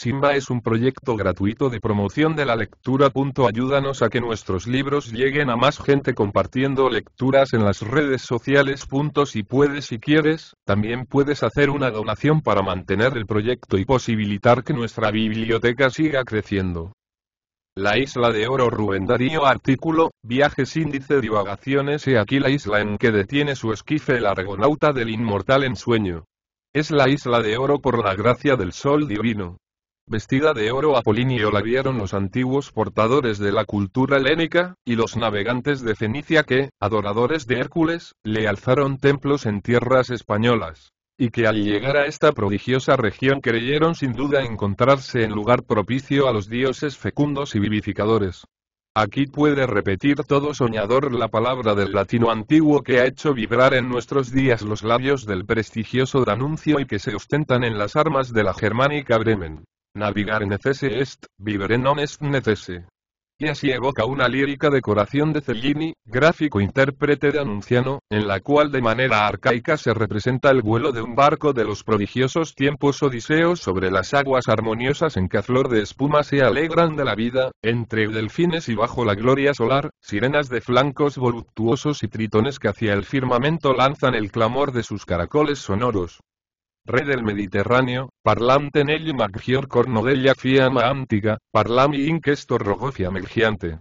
Simba es un proyecto gratuito de promoción de la lectura. Ayúdanos a que nuestros libros lleguen a más gente compartiendo lecturas en las redes sociales. Si puedes y quieres, también puedes hacer una donación para mantener el proyecto y posibilitar que nuestra biblioteca siga creciendo. La Isla de Oro. Rubén Darío. Artículo, Viajes índice divagaciones. He aquí la isla en que detiene su esquife el argonauta del inmortal ensueño. Es la Isla de Oro por la gracia del sol divino. Vestida de oro Apolinio la vieron los antiguos portadores de la cultura helénica, y los navegantes de Fenicia que, adoradores de Hércules, le alzaron templos en tierras españolas. Y que al llegar a esta prodigiosa región creyeron sin duda encontrarse en lugar propicio a los dioses fecundos y vivificadores. Aquí puede repetir todo soñador la palabra del latino antiguo que ha hecho vibrar en nuestros días los labios del prestigioso Danuncio y que se ostentan en las armas de la germánica Bremen. Navigare necesse est, vivere non est necesse. Y así evoca una lírica decoración de Cellini, gráfico intérprete de Anunciano, en la cual de manera arcaica se representa el vuelo de un barco de los prodigiosos tiempos odiseos sobre las aguas armoniosas en que a flor de espuma se alegran de la vida, entre delfines y bajo la gloria solar, sirenas de flancos voluptuosos y tritones que hacia el firmamento lanzan el clamor de sus caracoles sonoros. Re del Mediterráneo, parlamente negli maggior corno della fiamma antica, parlami in questo rogo fiammeggiante.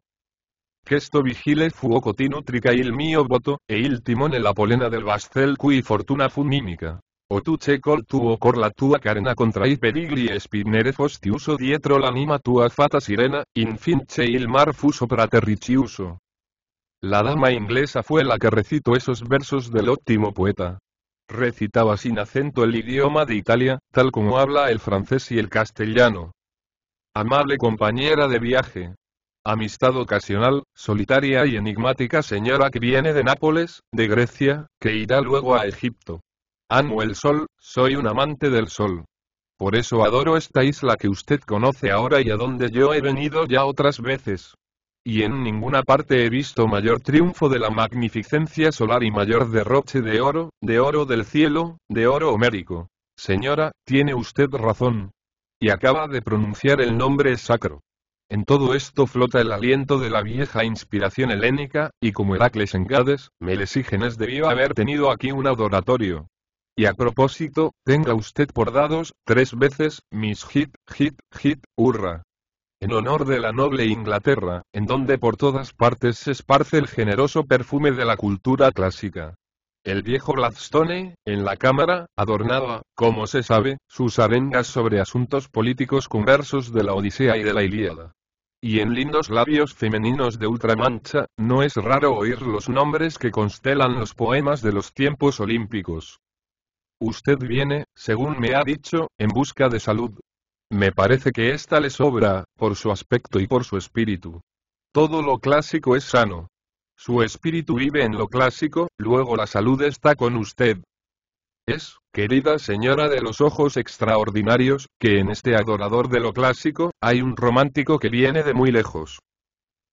Questo vigile fuoco ti nutrica il mio voto, e il timone la polena del vastel cui fortuna fu mimica. O tu c'è col tuo cor la tua carena contra i perigli e spinere fostiuso dietro l'anima tua fata sirena, infin c'è il mar fu sopra terriciuso. La dama inglesa fue la que recitó esos versos del óptimo poeta. Recitaba sin acento el idioma de Italia, tal como habla el francés y el castellano. Amable compañera de viaje. Amistad ocasional, solitaria y enigmática señora que viene de Nápoles, de Grecia, que irá luego a Egipto. Amo el sol, soy un amante del sol. Por eso adoro esta isla que usted conoce ahora y a donde yo he venido ya otras veces. Y en ninguna parte he visto mayor triunfo de la magnificencia solar y mayor derroche de oro del cielo, de oro homérico. Señora, tiene usted razón. Y acaba de pronunciar el nombre sacro. En todo esto flota el aliento de la vieja inspiración helénica, y como Heracles en Gades, Melesígenes debió haber tenido aquí un adoratorio. Y a propósito, tenga usted por dados, 3 veces, mis hit, hurra. En honor de la noble Inglaterra, en donde por todas partes se esparce el generoso perfume de la cultura clásica. El viejo Gladstone, en la cámara, adornaba, como se sabe, sus arengas sobre asuntos políticos con versos de la Odisea y de la Ilíada. Y en lindos labios femeninos de ultramancha, no es raro oír los nombres que constelan los poemas de los tiempos olímpicos. Usted viene, según me ha dicho, en busca de salud. Me parece que esta le sobra, por su aspecto y por su espíritu. Todo lo clásico es sano. Su espíritu vive en lo clásico, luego la salud está con usted. Es, querida señora de los ojos extraordinarios, que en este adorador de lo clásico, hay un romántico que viene de muy lejos.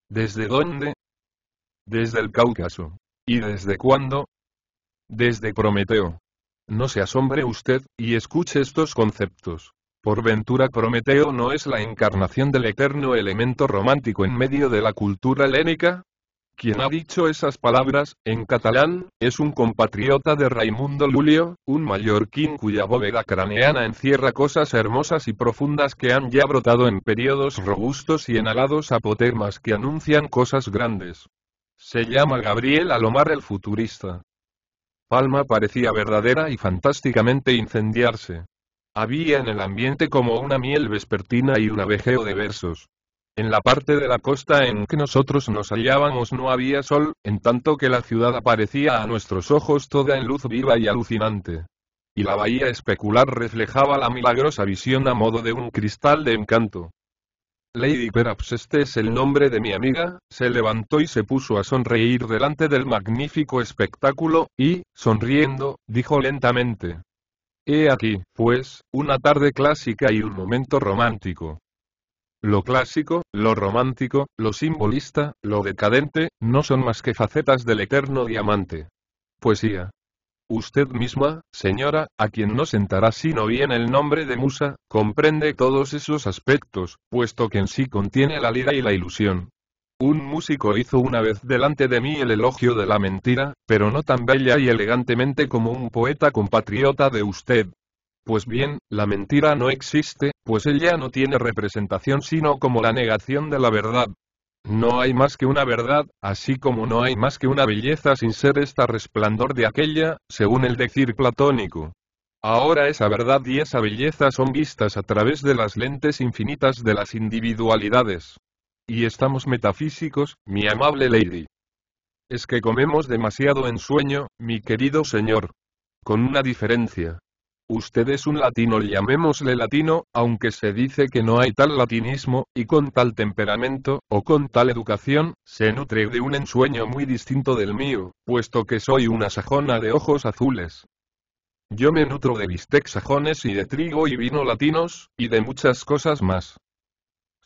¿Desde dónde? Desde el Cáucaso. ¿Y desde cuándo? Desde Prometeo. No se asombre usted, y escuche estos conceptos. Por ventura Prometeo no es la encarnación del eterno elemento romántico en medio de la cultura helénica. Quien ha dicho esas palabras, en catalán, es un compatriota de Raimundo Lulio, un mallorquín cuya bóveda craneana encierra cosas hermosas y profundas que han ya brotado en periodos robustos y en alados apotegmas que anuncian cosas grandes. Se llama Gabriel Alomar el futurista. Palma parecía verdadera y fantásticamente incendiarse. Había en el ambiente como una miel vespertina y un abejeo de versos. En la parte de la costa en que nosotros nos hallábamos no había sol, en tanto que la ciudad aparecía a nuestros ojos toda en luz viva y alucinante. Y la bahía especular reflejaba la milagrosa visión a modo de un cristal de encanto. Lady Perhaps, este es el nombre de mi amiga, se levantó y se puso a sonreír delante del magnífico espectáculo, y, sonriendo, dijo lentamente: He aquí, pues, una tarde clásica y un momento romántico. Lo clásico, lo romántico, lo simbolista, lo decadente, no son más que facetas del eterno diamante. Poesía. Usted misma, señora, a quien no sentará sino bien el nombre de musa, comprende todos esos aspectos, puesto que en sí contiene la lira y la ilusión. Un músico hizo una vez delante de mí el elogio de la mentira, pero no tan bella y elegantemente como un poeta compatriota de usted. Pues bien, la mentira no existe, pues ella no tiene representación sino como la negación de la verdad. No hay más que una verdad, así como no hay más que una belleza sin ser esta resplandor de aquella, según el decir platónico. Ahora esa verdad y esa belleza son vistas a través de las lentes infinitas de las individualidades. Y estamos metafísicos, mi amable lady. Es que comemos demasiado en sueño, mi querido señor. Con una diferencia. Usted es un latino, llamémosle latino, aunque se dice que no hay tal latinismo, y con tal temperamento, o con tal educación, se nutre de un ensueño muy distinto del mío, puesto que soy una sajona de ojos azules. Yo me nutro de bistecs sajones y de trigo y vino latinos, y de muchas cosas más.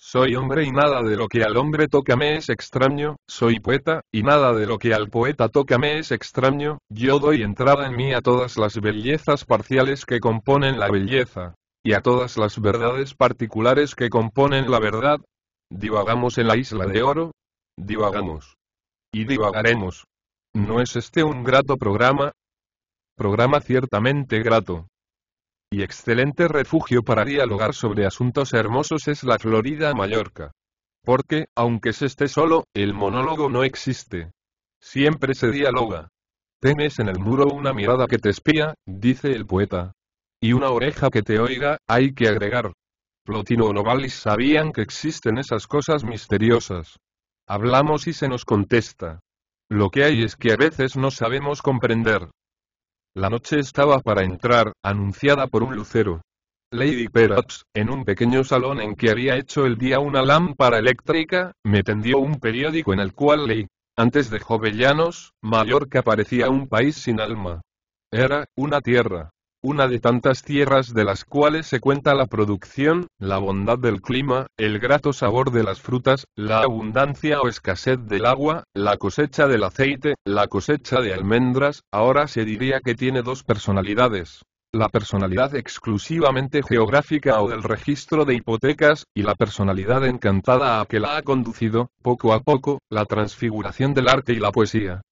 Soy hombre y nada de lo que al hombre toca me es extraño, soy poeta, y nada de lo que al poeta toca me es extraño, yo doy entrada en mí a todas las bellezas parciales que componen la belleza, y a todas las verdades particulares que componen la verdad. Divagamos en la isla de oro, divagamos. Y divagaremos. ¿No es este un grato programa? Programa ciertamente grato. Y excelente refugio para dialogar sobre asuntos hermosos es la Florida Mallorca. Porque, aunque se esté solo, el monólogo no existe. Siempre se dialoga. Temes en el muro una mirada que te espía, dice el poeta. Y una oreja que te oiga, hay que agregar. Plotino o Novalis sabían que existen esas cosas misteriosas. Hablamos y se nos contesta. Lo que hay es que a veces no sabemos comprender. La noche estaba para entrar, anunciada por un lucero. Lady Perox, en un pequeño salón en que había hecho el día una lámpara eléctrica, me tendió un periódico en el cual leí. Antes de Jovellanos, Mallorca parecía un país sin alma. Era una tierra. Una de tantas tierras de las cuales se cuenta la producción, la bondad del clima, el grato sabor de las frutas, la abundancia o escasez del agua, la cosecha del aceite, la cosecha de almendras. Ahora se diría que tiene dos personalidades. La personalidad exclusivamente geográfica o del registro de hipotecas, y la personalidad encantada a que la ha conducido, poco a poco, la transfiguración del arte y la poesía.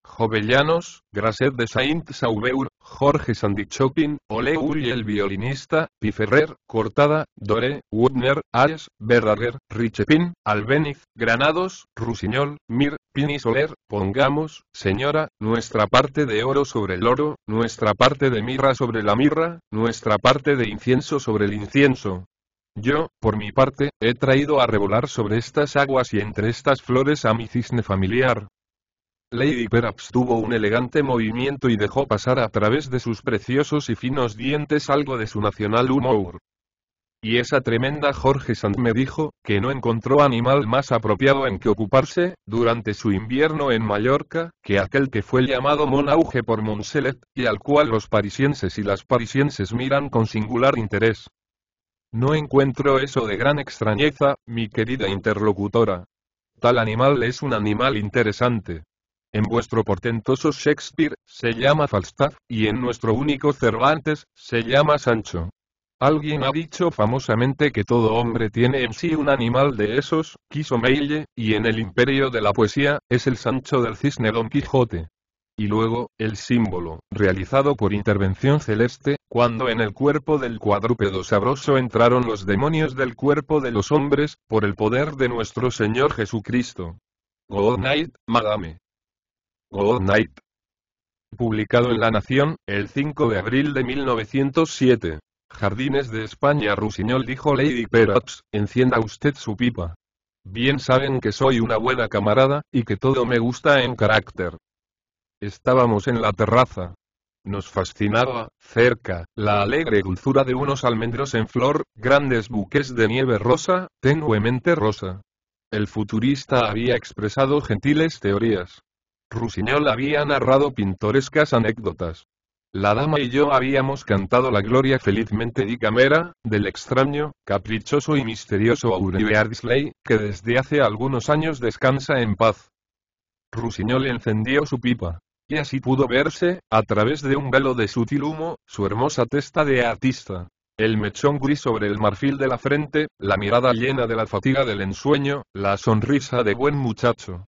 Jovellanos, Grasset de Saint-Sauveur, Jorge Sandichopin, Ole Ull el violinista, Piferrer, Cortada, Doré, Wagner, Ares, Verdaguer, Richepin, Albéniz, Granados, Rusiñol, Mir, Pini Soler. Pongamos, señora, nuestra parte de oro sobre el oro, nuestra parte de mirra sobre la mirra, nuestra parte de incienso sobre el incienso. Yo, por mi parte, he traído a revolar sobre estas aguas y entre estas flores a mi cisne familiar. Lady Perox tuvo un elegante movimiento y dejó pasar a través de sus preciosos y finos dientes algo de su nacional humor. Y esa tremenda Jorge Sand me dijo, que no encontró animal más apropiado en que ocuparse, durante su invierno en Mallorca, que aquel que fue llamado Monauge por Monselet, y al cual los parisienses y las parisienses miran con singular interés. No encuentro eso de gran extrañeza, mi querida interlocutora. Tal animal es un animal interesante. En vuestro portentoso Shakespeare, se llama Falstaff, y en nuestro único Cervantes, se llama Sancho. Alguien ha dicho famosamente que todo hombre tiene en sí un animal de esos, quiso Meille, y en el imperio de la poesía, es el Sancho del Cisne Don Quijote. Y luego, el símbolo, realizado por intervención celeste, cuando en el cuerpo del cuadrúpedo sabroso entraron los demonios del cuerpo de los hombres, por el poder de nuestro Señor Jesucristo. Good night, madame. Good night. Publicado en La Nación, el 5 de abril de 1907. Jardines de España. Rusiñol, dijo Lady Perox, encienda usted su pipa. Bien saben que soy una buena camarada, y que todo me gusta en carácter. Estábamos en la terraza. Nos fascinaba, cerca, la alegre dulzura de unos almendros en flor, grandes buques de nieve rosa, tenuemente rosa. El futurista había expresado gentiles teorías. Rusiñol había narrado pintorescas anécdotas. La dama y yo habíamos cantado la gloria felizmente di camera, del extraño, caprichoso y misterioso Auribe Ardsley, que desde hace algunos años descansa en paz. Rusiñol encendió su pipa. Y así pudo verse, a través de un velo de sutil humo, su hermosa testa de artista. El mechón gris sobre el marfil de la frente, la mirada llena de la fatiga del ensueño, la sonrisa de buen muchacho.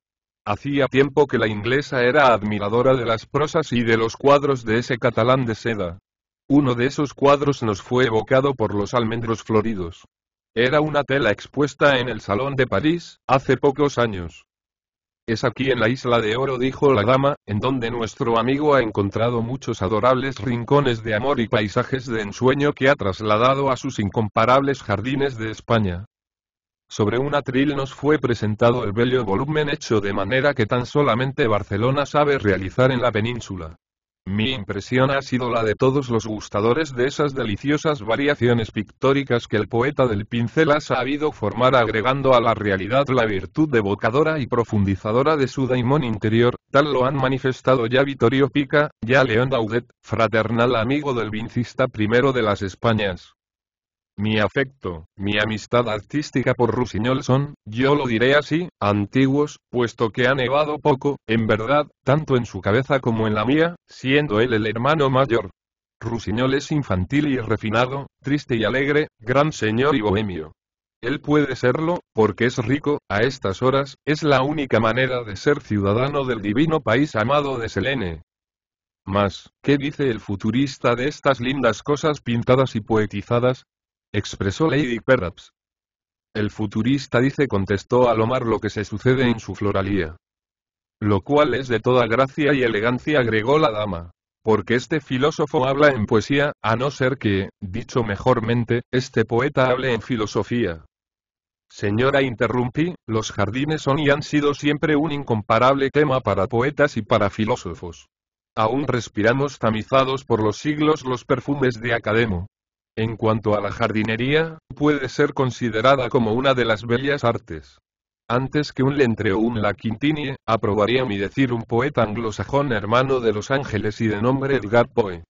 Hacía tiempo que la inglesa era admiradora de las prosas y de los cuadros de ese catalán de seda. Uno de esos cuadros nos fue evocado por los almendros floridos. Era una tela expuesta en el Salón de París, hace pocos años. Es aquí en la Isla de Oro, dijo la dama, en donde nuestro amigo ha encontrado muchos adorables rincones de amor y paisajes de ensueño que ha trasladado a sus incomparables jardines de España. Sobre un atril nos fue presentado el bello volumen hecho de manera que tan solamente Barcelona sabe realizar en la península. Mi impresión ha sido la de todos los gustadores de esas deliciosas variaciones pictóricas que el poeta del pincel ha sabido formar agregando a la realidad la virtud evocadora y profundizadora de su daimón interior, tal lo han manifestado ya Vittorio Pica, ya León Daudet, fraternal amigo del vincista primero de las Españas. Mi afecto, mi amistad artística por Rusiñol son, yo lo diré así, antiguos, puesto que ha nevado poco, en verdad, tanto en su cabeza como en la mía, siendo él el hermano mayor. Rusiñol es infantil y refinado, triste y alegre, gran señor y bohemio. Él puede serlo, porque es rico, a estas horas, es la única manera de ser ciudadano del divino país amado de Selene. Mas, ¿qué dice el futurista de estas lindas cosas pintadas y poetizadas? Expresó Lady Perraps. El futurista dice, contestó Alomar, lo que se sucede en su floralía. Lo cual es de toda gracia y elegancia, agregó la dama. Porque este filósofo habla en poesía, a no ser que, dicho mejormente, este poeta hable en filosofía. Señora, interrumpí, los jardines son y han sido siempre un incomparable tema para poetas y para filósofos. Aún respiramos tamizados por los siglos los perfumes de Academo. En cuanto a la jardinería, puede ser considerada como una de las bellas artes. Antes que un Lentre o un La Quintinie, aprobaría mi decir un poeta anglosajón hermano de Los Ángeles y de nombre Edgar Poe.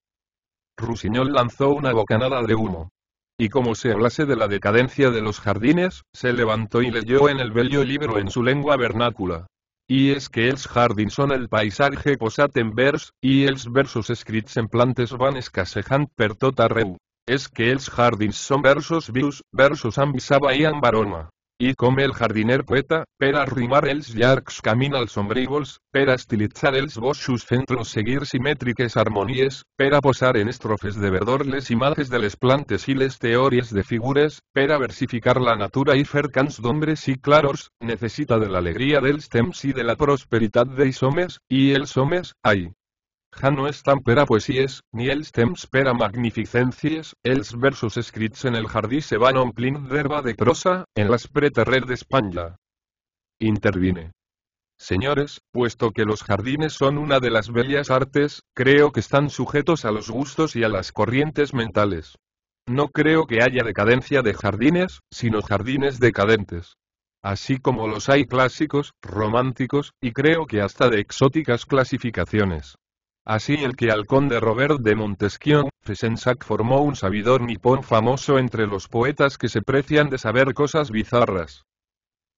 Rusiñol lanzó una bocanada de humo. Y como se hablase de la decadencia de los jardines, se levantó y leyó en el bello libro en su lengua vernácula. I és que els jardins són el paisatge posat en vers, i els versos escrits en plantes van escassejant per tot arreu. És que els jardins són versos vius, versos amb saba i amb aroma. I com el jardiner poeta, per a rimar els llargs camins als ombrívols, per a estilitzar els boscos fent-los seguir simètriques harmonies, per a posar en estrofes de verdor les imatges de les plantes i les teories de figures, per a versificar la natura i fer cants d'ombres i clarors, necessita de l'alegria dels temps i de la prosperitat dels homes, i els homes, ai! Ja no estan per a poesies, ni els temps per a magnificències, els versos escrits en el jardí se van omplint d'herba de prosa, en l'aspre terrer d'Espanya. Intervine. Señores, puesto que los jardines son una de las bellas artes, creo que están sujetos a los gustos y a las corrientes mentales. No creo que haya decadencia de jardines, sino jardines decadentes. Así como los hay clásicos, románticos, y creo que hasta de exóticas clasificaciones. Así el que al conde Robert de Montesquieu, Fesensac formó un sabidor nipón famoso entre los poetas que se precian de saber cosas bizarras.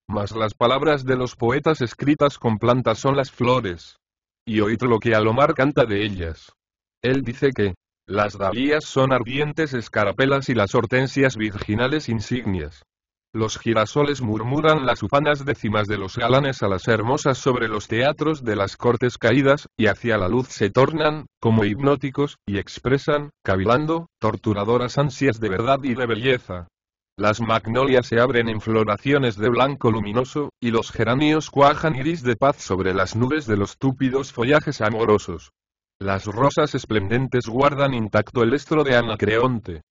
Mas las palabras de los poetas escritas con plantas son las flores. Y oíd lo que Alomar canta de ellas. Él dice que las dahlias son ardientes escarapelas y las hortensias virginales insignias. Los girasoles murmuran las ufanas décimas de los galanes a las hermosas sobre los teatros de las cortes caídas, y hacia la luz se tornan, como hipnóticos, y expresan, cavilando, torturadoras ansias de verdad y de belleza. Las magnolias se abren en floraciones de blanco luminoso, y los geranios cuajan iris de paz sobre las nubes de los túpidos follajes amorosos. Las rosas esplendentes guardan intacto el estro de Anacreonte.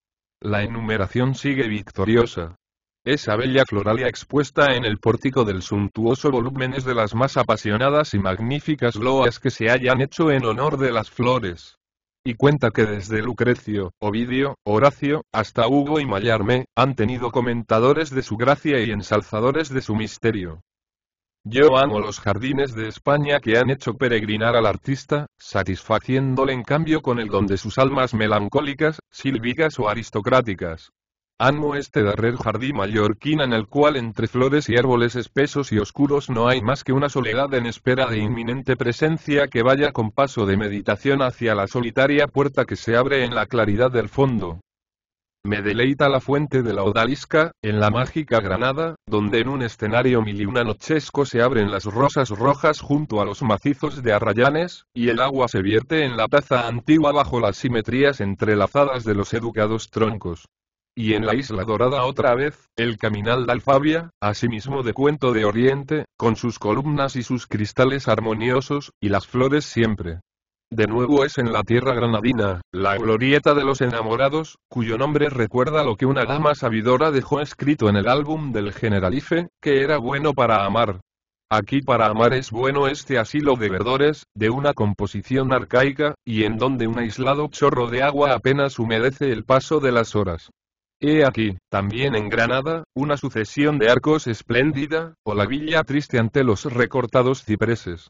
La enumeración sigue victoriosa. Esa bella floralia expuesta en el pórtico del suntuoso volumen es de las más apasionadas y magníficas loas que se hayan hecho en honor de las flores. Y cuenta que desde Lucrecio, Ovidio, Horacio, hasta Hugo y Mallarmé, han tenido comentadores de su gracia y ensalzadores de su misterio. Yo amo los jardines de España que han hecho peregrinar al artista, satisfaciéndole en cambio con el don de sus almas melancólicas, sílvicas o aristocráticas. Amo este darrer jardín mallorquín en el cual entre flores y árboles espesos y oscuros no hay más que una soledad en espera de inminente presencia que vaya con paso de meditación hacia la solitaria puerta que se abre en la claridad del fondo. Me deleita la fuente de la odalisca, en la mágica Granada, donde en un escenario mil y una nochesco se abren las rosas rojas junto a los macizos de arrayanes, y el agua se vierte en la taza antigua bajo las simetrías entrelazadas de los educados troncos. Y en la isla dorada otra vez, el caminal de Alfabia, asimismo de cuento de Oriente, con sus columnas y sus cristales armoniosos, y las flores siempre. De nuevo es en la tierra granadina, la glorieta de los enamorados, cuyo nombre recuerda lo que una dama sabidora dejó escrito en el álbum del Generalife, que era bueno para amar. Aquí para amar es bueno este asilo de verdores, de una composición arcaica, y en donde un aislado chorro de agua apenas humedece el paso de las horas. He aquí, también en Granada, una sucesión de arcos espléndida, o la villa triste ante los recortados cipreses.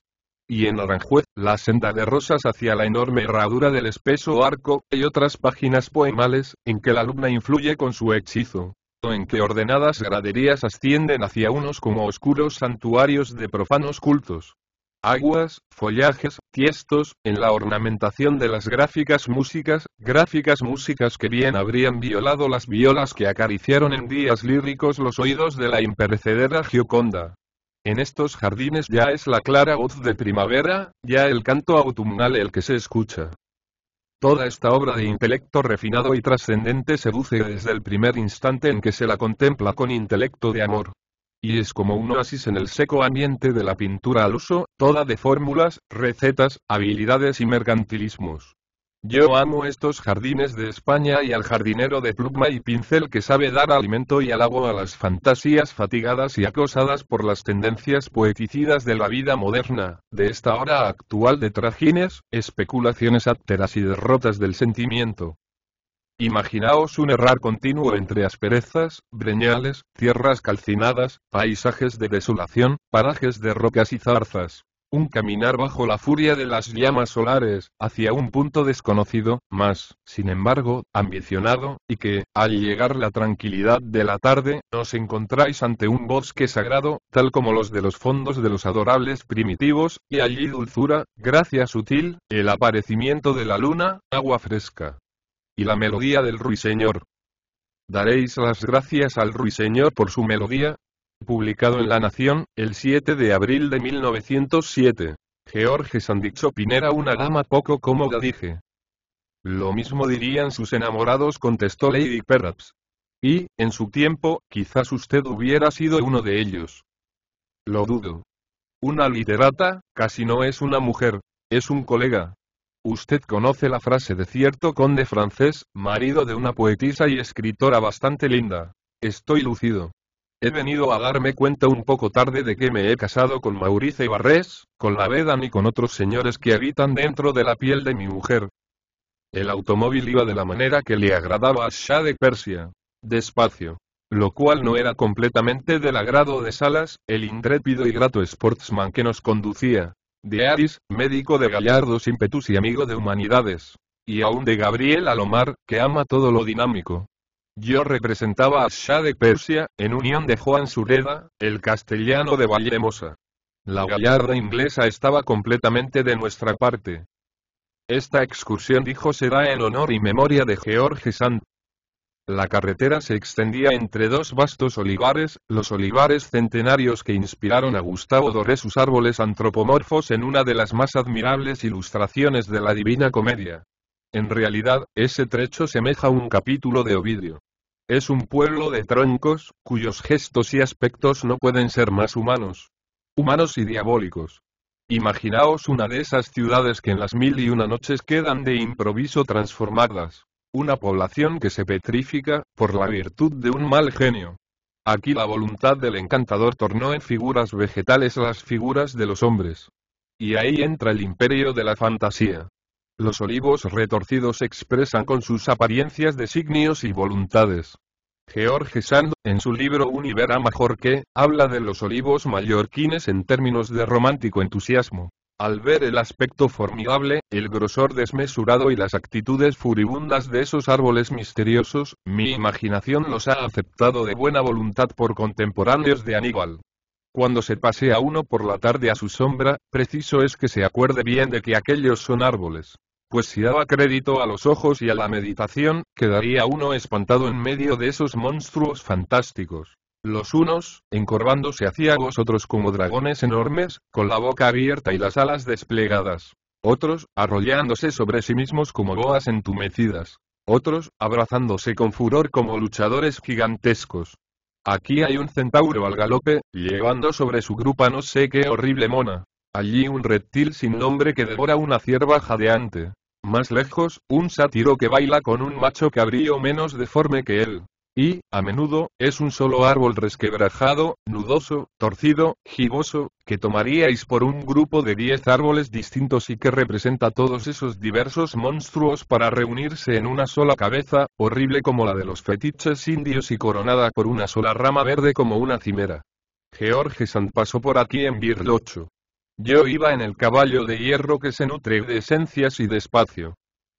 Y en Aranjuez, la senda de rosas hacia la enorme herradura del espeso arco, y otras páginas poemales, en que la luna influye con su hechizo. O en que ordenadas graderías ascienden hacia unos como oscuros santuarios de profanos cultos. Aguas, follajes, tiestos, en la ornamentación de las gráficas músicas que bien habrían violado las violas que acariciaron en días líricos los oídos de la imperecedera Gioconda. En estos jardines ya es la clara voz de primavera, ya el canto autumnal el que se escucha. Toda esta obra de intelecto refinado y trascendente seduce desde el primer instante en que se la contempla con intelecto de amor. Y es como un oasis en el seco ambiente de la pintura al uso, toda de fórmulas, recetas, habilidades y mercantilismos. Yo amo estos jardines de España y al jardinero de pluma y pincel que sabe dar alimento y halago a las fantasías fatigadas y acosadas por las tendencias poeticidas de la vida moderna, de esta hora actual de trajines, especulaciones ápteras y derrotas del sentimiento. Imaginaos un errar continuo entre asperezas, breñales, tierras calcinadas, paisajes de desolación, parajes de rocas y zarzas. Un caminar bajo la furia de las llamas solares, hacia un punto desconocido, mas, sin embargo, ambicionado, y que, al llegar la tranquilidad de la tarde, os encontráis ante un bosque sagrado, tal como los de los fondos de los adorables primitivos, y allí dulzura, gracia sutil, el aparecimiento de la luna, agua fresca. Y la melodía del ruiseñor. Daréis las gracias al ruiseñor por su melodía. Publicado en La Nación, el 7 de abril de 1907. George Sand Chopin era una dama poco cómoda, dije. Lo mismo dirían sus enamorados, contestó Lady Perraps. Y, en su tiempo, quizás usted hubiera sido uno de ellos. Lo dudo. Una literata, casi no es una mujer, es un colega. Usted conoce la frase de cierto conde francés, marido de una poetisa y escritora bastante linda. Estoy lucido. He venido a darme cuenta un poco tarde de que me he casado con Maurice Barrés, con la Vedan y con otros señores que habitan dentro de la piel de mi mujer. El automóvil iba de la manera que le agradaba a Shah de Persia. Despacio. Lo cual no era completamente del agrado de Salas, el intrépido y grato sportsman que nos conducía. De Aris, médico de gallardos ímpetus y amigo de humanidades. Y aún de Gabriel Alomar, que ama todo lo dinámico. Yo representaba a Shah de Persia, en unión de Juan Sureda, el castellano de Vallehermosa. La gallarda inglesa estaba completamente de nuestra parte. Esta excursión, dijo, será en honor y memoria de George Sand. La carretera se extendía entre dos vastos olivares, los olivares centenarios que inspiraron a Gustavo Doré sus árboles antropomorfos en una de las más admirables ilustraciones de la Divina Comedia. En realidad, ese trecho semeja un capítulo de Ovidio. Es un pueblo de troncos, cuyos gestos y aspectos no pueden ser más humanos. Humanos y diabólicos. Imaginaos una de esas ciudades que en las 1001 noches quedan de improviso transformadas. Una población que se petrifica, por la virtud de un mal genio. Aquí la voluntad del encantador tornó en figuras vegetales las figuras de los hombres. Y ahí entra el imperio de la fantasía. Los olivos retorcidos expresan con sus apariencias designios y voluntades. George Sand, en su libro Un Iberá Majorque, habla de los olivos mallorquines en términos de romántico entusiasmo. Al ver el aspecto formidable, el grosor desmesurado y las actitudes furibundas de esos árboles misteriosos, mi imaginación los ha aceptado de buena voluntad por contemporáneos de Aníbal. Cuando se pasea uno por la tarde a su sombra, preciso es que se acuerde bien de que aquellos son árboles. Pues si daba crédito a los ojos y a la meditación, quedaría uno espantado en medio de esos monstruos fantásticos. Los unos, encorvándose hacia vosotros como dragones enormes, con la boca abierta y las alas desplegadas. Otros, arrollándose sobre sí mismos como boas entumecidas. Otros, abrazándose con furor como luchadores gigantescos. Aquí hay un centauro al galope, llevando sobre su grupa no sé qué horrible mona. Allí un reptil sin nombre que devora una cierva jadeante. Más lejos, un sátiro que baila con un macho cabrío menos deforme que él. Y, a menudo, es un solo árbol resquebrajado, nudoso, torcido, giboso, que tomaríais por un grupo de 10 árboles distintos y que representa todos esos diversos monstruos para reunirse en una sola cabeza, horrible como la de los fetiches indios y coronada por una sola rama verde como una cimera. George Sand pasó por aquí en Birlocho. Yo iba en el caballo de hierro que se nutre de esencias y de espacio.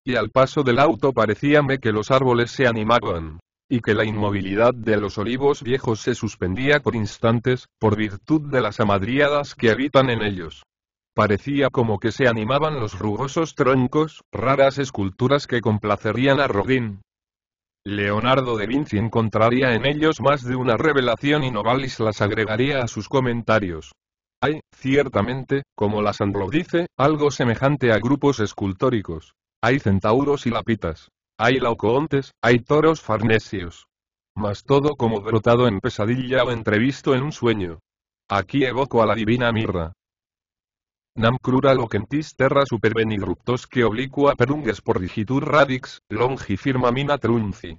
Y al paso del auto parecíame que los árboles se animaban. Y que la inmovilidad de los olivos viejos se suspendía por instantes, por virtud de las amadriadas que habitan en ellos. Parecía como que se animaban los rugosos troncos, raras esculturas que complacerían a Rodin. Leonardo da Vinci encontraría en ellos más de una revelación y Novalis las agregaría a sus comentarios. Hay, ciertamente, como la Sand lo dice, algo semejante a grupos escultóricos. Hay centauros y lapitas. Hay laocoontes, hay toros farnesios. Mas todo como brotado en pesadilla o entrevisto en un sueño. Aquí evoco a la divina mirra. Nam crura locentis terra supervenirruptosque obliqua perunges porrigitur radix, longi firmamina trunci.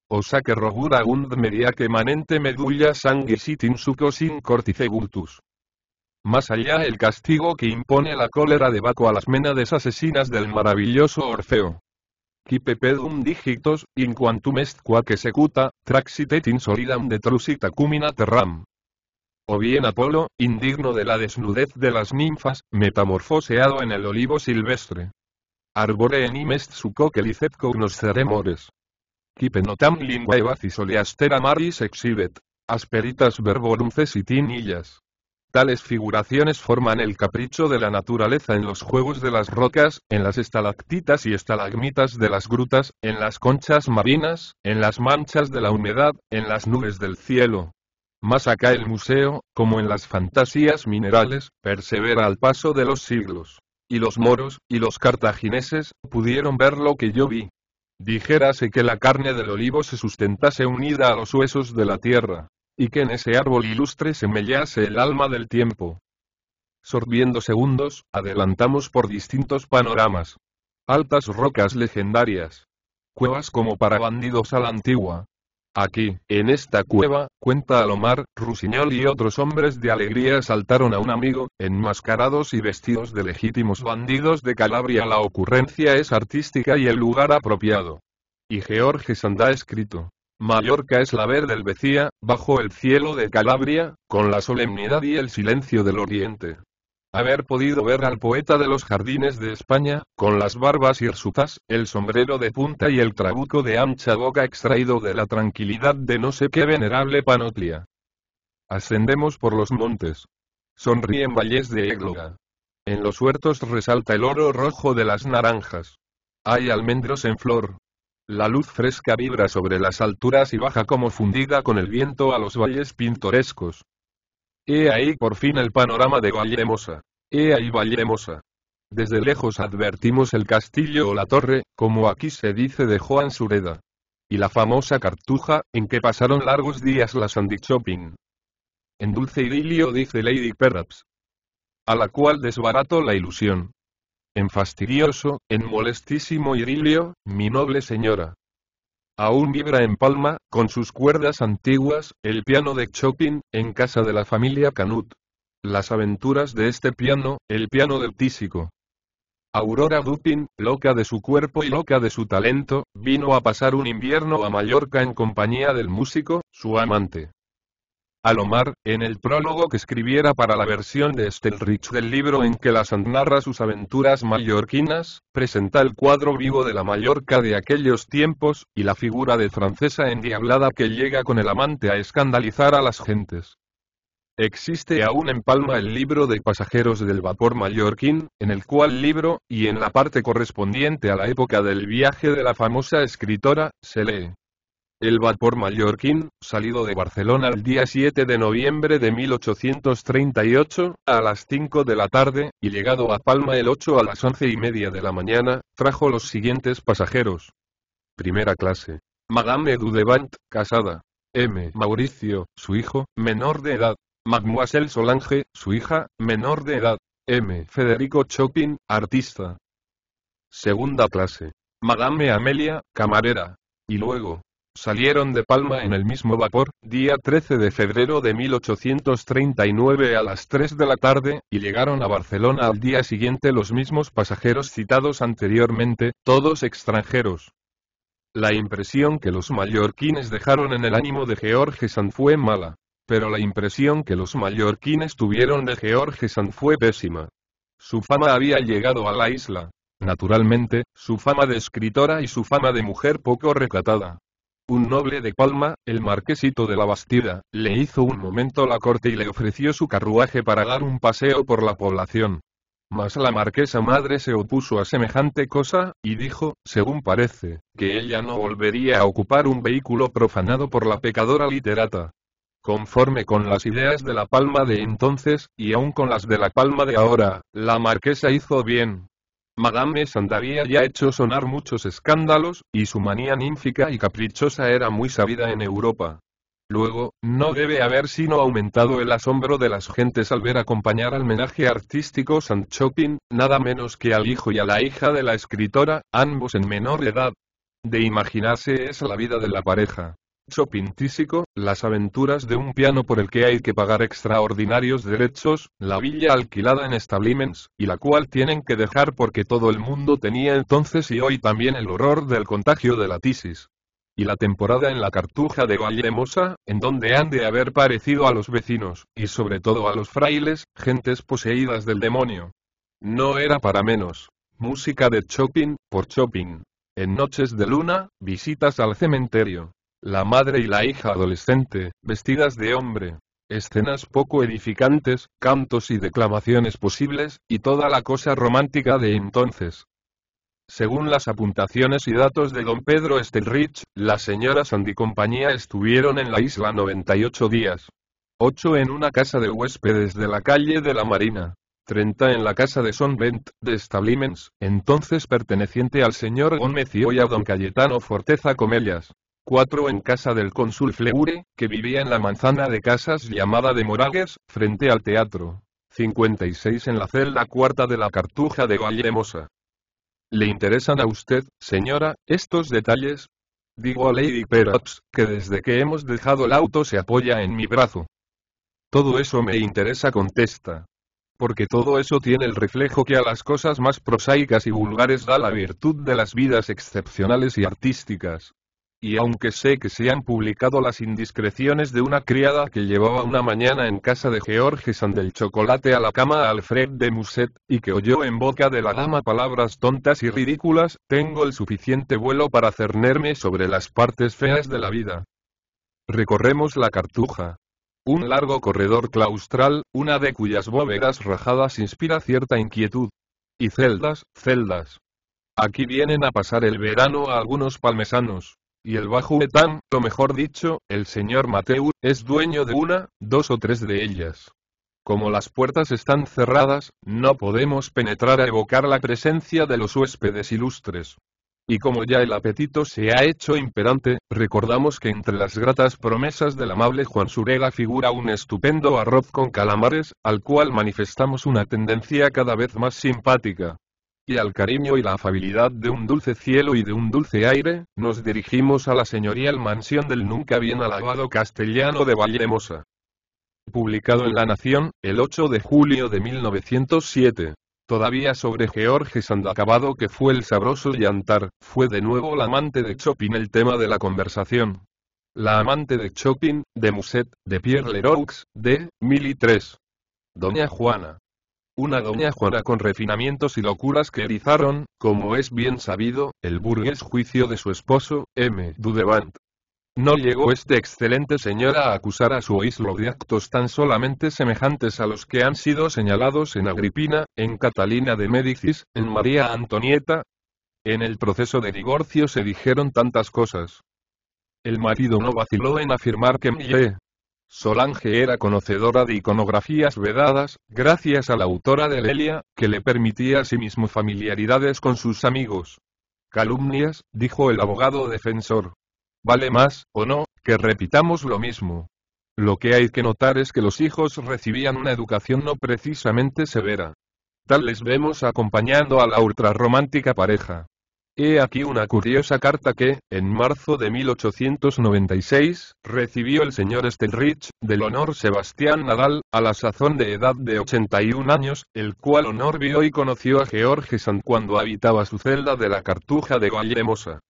Osa que rogura und mediaque manente medulla sanguis it in succos in cortice gultus. Más allá el castigo que impone la cólera de Baco a las ménades asesinas del maravilloso Orfeo. Quipe pedum digitos, in quantum est quaque secuta, traxitet in solidam detrusita cumina terram. O bien Apolo, indigno de la desnudez de las ninfas, metamorfoseado en el olivo silvestre. Arbore enim est suco que licet cognoscere mores. Quipe notam linguae vacis oleastera maris exhibet. Asperitas verborum cesitin illas. Tales figuraciones forman el capricho de la naturaleza en los juegos de las rocas, en las estalactitas y estalagmitas de las grutas, en las conchas marinas, en las manchas de la humedad, en las nubes del cielo. Más acá el museo, como en las fantasías minerales, persevera al paso de los siglos. Y los moros, y los cartagineses, pudieron ver lo que yo vi. Dijérase que la carne del olivo se sustentase unida a los huesos de la tierra. Y que en ese árbol ilustre se mellase el alma del tiempo. Sorbiendo segundos, adelantamos por distintos panoramas. Altas rocas legendarias. Cuevas como para bandidos a la antigua. Aquí, en esta cueva, cuenta Alomar, Rusiñol y otros hombres de alegría asaltaron a un amigo, enmascarados y vestidos de legítimos bandidos de Calabria. La ocurrencia es artística y el lugar apropiado. Y George Sand ha escrito. Mallorca es la verde helvecia, bajo el cielo de Calabria, con la solemnidad y el silencio del oriente. Haber podido ver al poeta de los jardines de España, con las barbas hirsutas, el sombrero de punta y el trabuco de ancha boca extraído de la tranquilidad de no sé qué venerable panoplia. Ascendemos por los montes. Sonríen valles de égloga. En los huertos resalta el oro rojo de las naranjas. Hay almendros en flor. La luz fresca vibra sobre las alturas y baja como fundida con el viento a los valles pintorescos. He ahí por fin el panorama de Vallehermosa. He ahí Vallehermosa. Desde lejos advertimos el castillo o la torre, como aquí se dice de Joan Sureda. Y la famosa Cartuja, en que pasaron largos días la Sandy Shopping. En dulce idilio dice Lady Perhaps. A la cual desbarato la ilusión. En fastidioso, en molestísimo idilio, mi noble señora. Aún vibra en Palma, con sus cuerdas antiguas, el piano de Chopin, en casa de la familia Canut. Las aventuras de este piano, el piano del tísico. Aurora Dupin, loca de su cuerpo y loca de su talento, vino a pasar un invierno a Mallorca en compañía del músico, su amante. Alomar, en el prólogo que escribiera para la versión de Stelrich del libro en que la Sant narra sus aventuras mallorquinas, presenta el cuadro vivo de la Mallorca de aquellos tiempos, y la figura de francesa endiablada que llega con el amante a escandalizar a las gentes. Existe aún en Palma el libro de pasajeros del vapor mallorquín, en el cual libro, y en la parte correspondiente a la época del viaje de la famosa escritora, se lee: el vapor mallorquín, salido de Barcelona el día 7 de noviembre de 1838, a las 5 de la tarde, y llegado a Palma el 8 a las 11:30 de la mañana, trajo los siguientes pasajeros. Primera clase: Madame Dudevant, casada. M. Mauricio, su hijo, menor de edad. Mademoiselle Solange, su hija, menor de edad. M. Federico Chopin, artista. Segunda clase: Madame Amelia, camarera. Y luego salieron de Palma en el mismo vapor, día 13 de febrero de 1839 a las 3 de la tarde, y llegaron a Barcelona al día siguiente los mismos pasajeros citados anteriormente, todos extranjeros. La impresión que los mallorquines dejaron en el ánimo de George Sand fue mala. Pero la impresión que los mallorquines tuvieron de George Sand fue pésima. Su fama había llegado a la isla. Naturalmente, su fama de escritora y su fama de mujer poco recatada. Un noble de Palma, el marquesito de la Bastida, le hizo un momento la corte y le ofreció su carruaje para dar un paseo por la población. Mas la marquesa madre se opuso a semejante cosa, y dijo, según parece, que ella no volvería a ocupar un vehículo profanado por la pecadora literata. Conforme con las ideas de la Palma de entonces, y aun con las de la Palma de ahora, la marquesa hizo bien. Madame Sand había ya hecho sonar muchos escándalos, y su manía ninfica y caprichosa era muy sabida en Europa. Luego, no debe haber sino aumentado el asombro de las gentes al ver acompañar al menaje artístico Sand Chopin, nada menos que al hijo y a la hija de la escritora, ambos en menor edad. De imaginarse es la vida de la pareja. Chopin tísico, las aventuras de un piano por el que hay que pagar extraordinarios derechos, la villa alquilada en establiments, y la cual tienen que dejar porque todo el mundo tenía entonces y hoy también el horror del contagio de la tisis. Y la temporada en la Cartuja de Valldemosa, en donde han de haber parecido a los vecinos, y sobre todo a los frailes, gentes poseídas del demonio. No era para menos. Música de Chopin, por Chopin. En noches de luna, visitas al cementerio. La madre y la hija adolescente, vestidas de hombre. Escenas poco edificantes, cantos y declamaciones posibles, y toda la cosa romántica de entonces. Según las apuntaciones y datos de don Pedro Stelrich, la señora Sand y compañía estuvieron en la isla 98 días. 8 en una casa de huéspedes de la calle de la Marina. 30 en la casa de Son Bent, de Establiments, entonces perteneciente al señor Gómez y hoy a don Cayetano Forteza Comellas. 4 en casa del cónsul Fleure, que vivía en la manzana de casas llamada de Moragues, frente al teatro. 56 en la celda cuarta de la Cartuja de Valldemosa. ¿Le interesan a usted, señora, estos detalles? Digo a Lady Perhaps, que desde que hemos dejado el auto se apoya en mi brazo. Todo eso me interesa, contesta. Porque todo eso tiene el reflejo que a las cosas más prosaicas y vulgares da la virtud de las vidas excepcionales y artísticas. Y aunque sé que se han publicado las indiscreciones de una criada que llevaba una mañana en casa de George Sand el chocolate a la cama a Alfred de Musset, y que oyó en boca de la dama palabras tontas y ridículas, tengo el suficiente vuelo para cernerme sobre las partes feas de la vida. Recorremos la Cartuja. Un largo corredor claustral, una de cuyas bóvedas rajadas inspira cierta inquietud. Y celdas, celdas. Aquí vienen a pasar el verano a algunos palmesanos. Y el bajo Etán, o mejor dicho, el señor Mateu, es dueño de una, 2 o 3 de ellas. Como las puertas están cerradas, no podemos penetrar a evocar la presencia de los huéspedes ilustres. Y como ya el apetito se ha hecho imperante, recordamos que entre las gratas promesas del amable Juan Sureda figura un estupendo arroz con calamares, al cual manifestamos una tendencia cada vez más simpática. Y al cariño y la afabilidad de un dulce cielo y de un dulce aire, nos dirigimos a la señorial mansión del nunca bien alabado castellano de Valldemosa. Publicado en La Nación, el 8 de julio de 1907. Todavía sobre George Sand acabado que fue el sabroso llantar, fue de nuevo la amante de Chopin el tema de la conversación. La amante de Chopin, de Musset, de Pierre Leroux, de Mil y Tres. Doña Juana. Una doña Juana con refinamientos y locuras que erizaron, como es bien sabido, el burgués juicio de su esposo, M. Dudevant. No llegó este excelente señor a acusar a su oíslo de actos tan solamente semejantes a los que han sido señalados en Agripina, en Catalina de Médicis, en María Antonieta. En el proceso de divorcio se dijeron tantas cosas. El marido no vaciló en afirmar que Millet Solange era conocedora de iconografías vedadas, gracias a la autora de Lelia, que le permitía asimismo familiaridades con sus amigos. Calumnias, dijo el abogado defensor. Vale más, o no, que repitamos lo mismo. Lo que hay que notar es que los hijos recibían una educación no precisamente severa. Tal les vemos acompañando a la ultrarromántica pareja. He aquí una curiosa carta que, en marzo de 1896, recibió el señor Stenrich, del honor Sebastián Nadal, a la sazón de edad de 81 años, el cual honor vio y conoció a George Sand cuando habitaba su celda de la Cartuja de Valldemosa.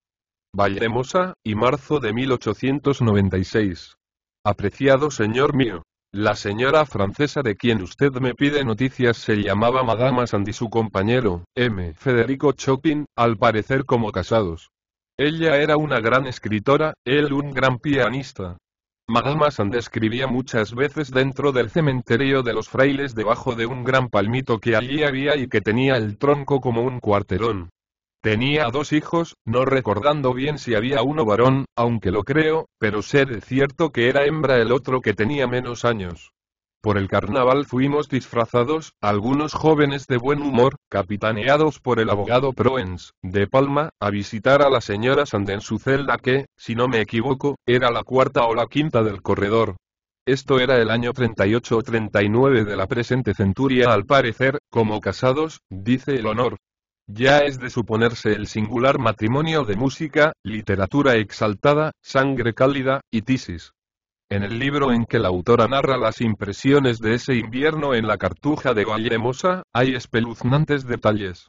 Valldemosa, y marzo de 1896. Apreciado señor mío. La señora francesa de quien usted me pide noticias se llamaba Madame Sand y su compañero, M. Federico Chopin, al parecer como casados. Ella era una gran escritora, él un gran pianista. Madame Sand escribía muchas veces dentro del cementerio de los frailes debajo de un gran palmito que allí había y que tenía el tronco como un cuarterón. Tenía 2 hijos, no recordando bien si había uno varón, aunque lo creo, pero sé de cierto que era hembra el otro que tenía menos años. Por el carnaval fuimos disfrazados, algunos jóvenes de buen humor, capitaneados por el abogado Proens, de Palma, a visitar a la señora Sand en su celda que, si no me equivoco, era la 4ª o la 5ª del corredor. Esto era el año 38 o 39 de la presente centuria al parecer, como casados, dice el honor. Ya es de suponerse el singular matrimonio de música, literatura exaltada, sangre cálida, y tisis. En el libro en que la autora narra las impresiones de ese invierno en la Cartuja de Valldemosa, hay espeluznantes detalles.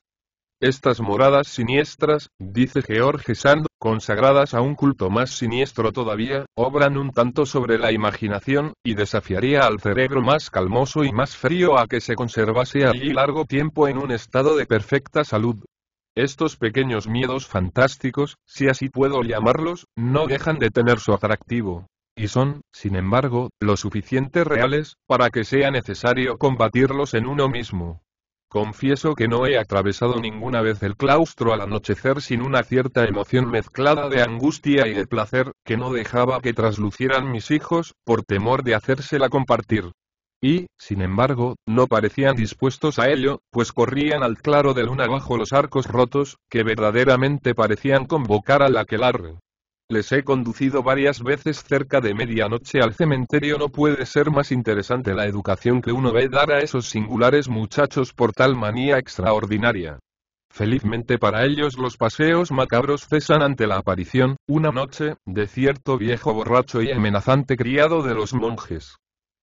Estas moradas siniestras, dice George Sand, consagradas a un culto más siniestro todavía, obran un tanto sobre la imaginación, y desafiaría al cerebro más calmoso y más frío a que se conservase allí largo tiempo en un estado de perfecta salud. Estos pequeños miedos fantásticos, si así puedo llamarlos, no dejan de tener su atractivo. Y son, sin embargo, lo suficiente reales, para que sea necesario combatirlos en uno mismo. Confieso que no he atravesado ninguna vez el claustro al anochecer sin una cierta emoción mezclada de angustia y de placer, que no dejaba que traslucieran mis hijos, por temor de hacérsela compartir. Y, sin embargo, no parecían dispuestos a ello, pues corrían al claro de luna bajo los arcos rotos, que verdaderamente parecían convocar al aquelarre. Les he conducido varias veces cerca de medianoche al cementerio. No puede ser más interesante la educación que uno ve dar a esos singulares muchachos por tal manía extraordinaria. Felizmente para ellos los paseos macabros cesan ante la aparición, una noche, de cierto viejo borracho y amenazante criado de los monjes.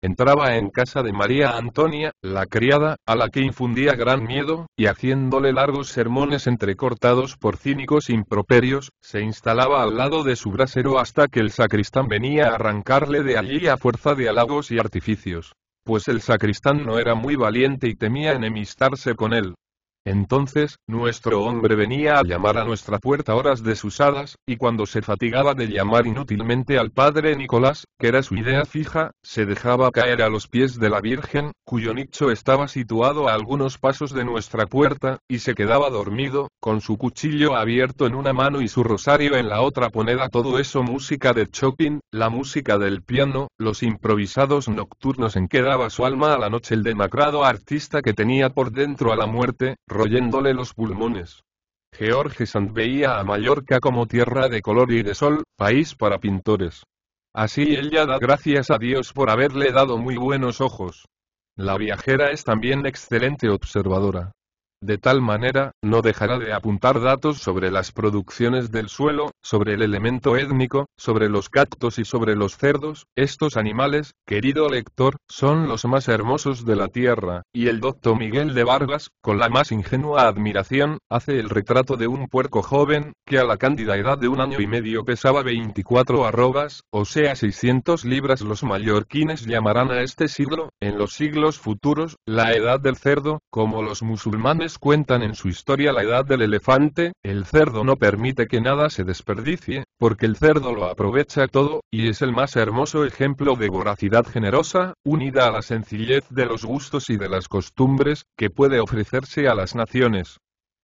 Entraba en casa de María Antonia, la criada, a la que infundía gran miedo, y haciéndole largos sermones entrecortados por cínicos improperios, se instalaba al lado de su brasero hasta que el sacristán venía a arrancarle de allí a fuerza de halagos y artificios. Pues el sacristán no era muy valiente y temía enemistarse con él. Entonces, nuestro hombre venía a llamar a nuestra puerta horas desusadas, y cuando se fatigaba de llamar inútilmente al padre Nicolás, que era su idea fija, se dejaba caer a los pies de la Virgen, cuyo nicho estaba situado a algunos pasos de nuestra puerta, y se quedaba dormido, con su cuchillo abierto en una mano y su rosario en la otra. Poned a todo eso música de Chopin, la música del piano, los improvisados nocturnos en que daba su alma a la noche el demacrado artista que tenía por dentro a la muerte, royéndole los pulmones. George Sand veía a Mallorca como tierra de color y de sol, país para pintores. Así ella da gracias a Dios por haberle dado muy buenos ojos. La viajera es también excelente observadora. De tal manera, no dejará de apuntar datos sobre las producciones del suelo, sobre el elemento étnico, sobre los cactos y sobre los cerdos. Estos animales, querido lector, son los más hermosos de la tierra, y el doctor Miguel de Vargas, con la más ingenua admiración, hace el retrato de un puerco joven, que a la cándida edad de 1 año y medio pesaba 24 arrobas, o sea 600 libras. Los mallorquines llamarán a este siglo, en los siglos futuros, la edad del cerdo, como los musulmanes cuentan en su historia la edad del elefante. El cerdo no permite que nada se desperdicie, porque el cerdo lo aprovecha todo, y es el más hermoso ejemplo de voracidad generosa, unida a la sencillez de los gustos y de las costumbres, que puede ofrecerse a las naciones.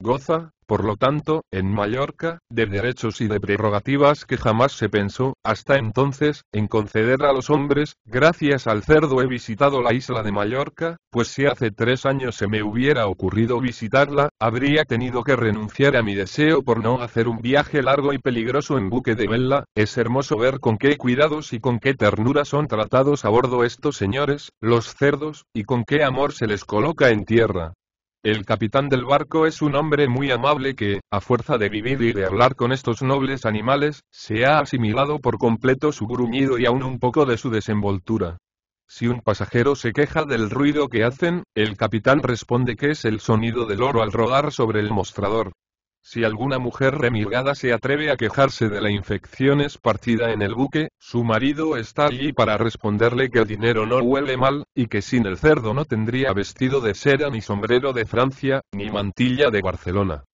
Goza, por lo tanto, en Mallorca, de derechos y de prerrogativas que jamás se pensó, hasta entonces, en conceder a los hombres. Gracias al cerdo he visitado la isla de Mallorca, pues si hace 3 años se me hubiera ocurrido visitarla, habría tenido que renunciar a mi deseo por no hacer un viaje largo y peligroso en buque de vela. Es hermoso ver con qué cuidados y con qué ternura son tratados a bordo estos señores, los cerdos, y con qué amor se les coloca en tierra. El capitán del barco es un hombre muy amable que, a fuerza de vivir y de hablar con estos nobles animales, se ha asimilado por completo su gruñido y aún un poco de su desenvoltura. Si un pasajero se queja del ruido que hacen, el capitán responde que es el sonido del oro al rodar sobre el mostrador. Si alguna mujer remilgada se atreve a quejarse de la infección esparcida en el buque, su marido está allí para responderle que el dinero no huele mal, y que sin el cerdo no tendría vestido de seda ni sombrero de Francia, ni mantilla de Barcelona.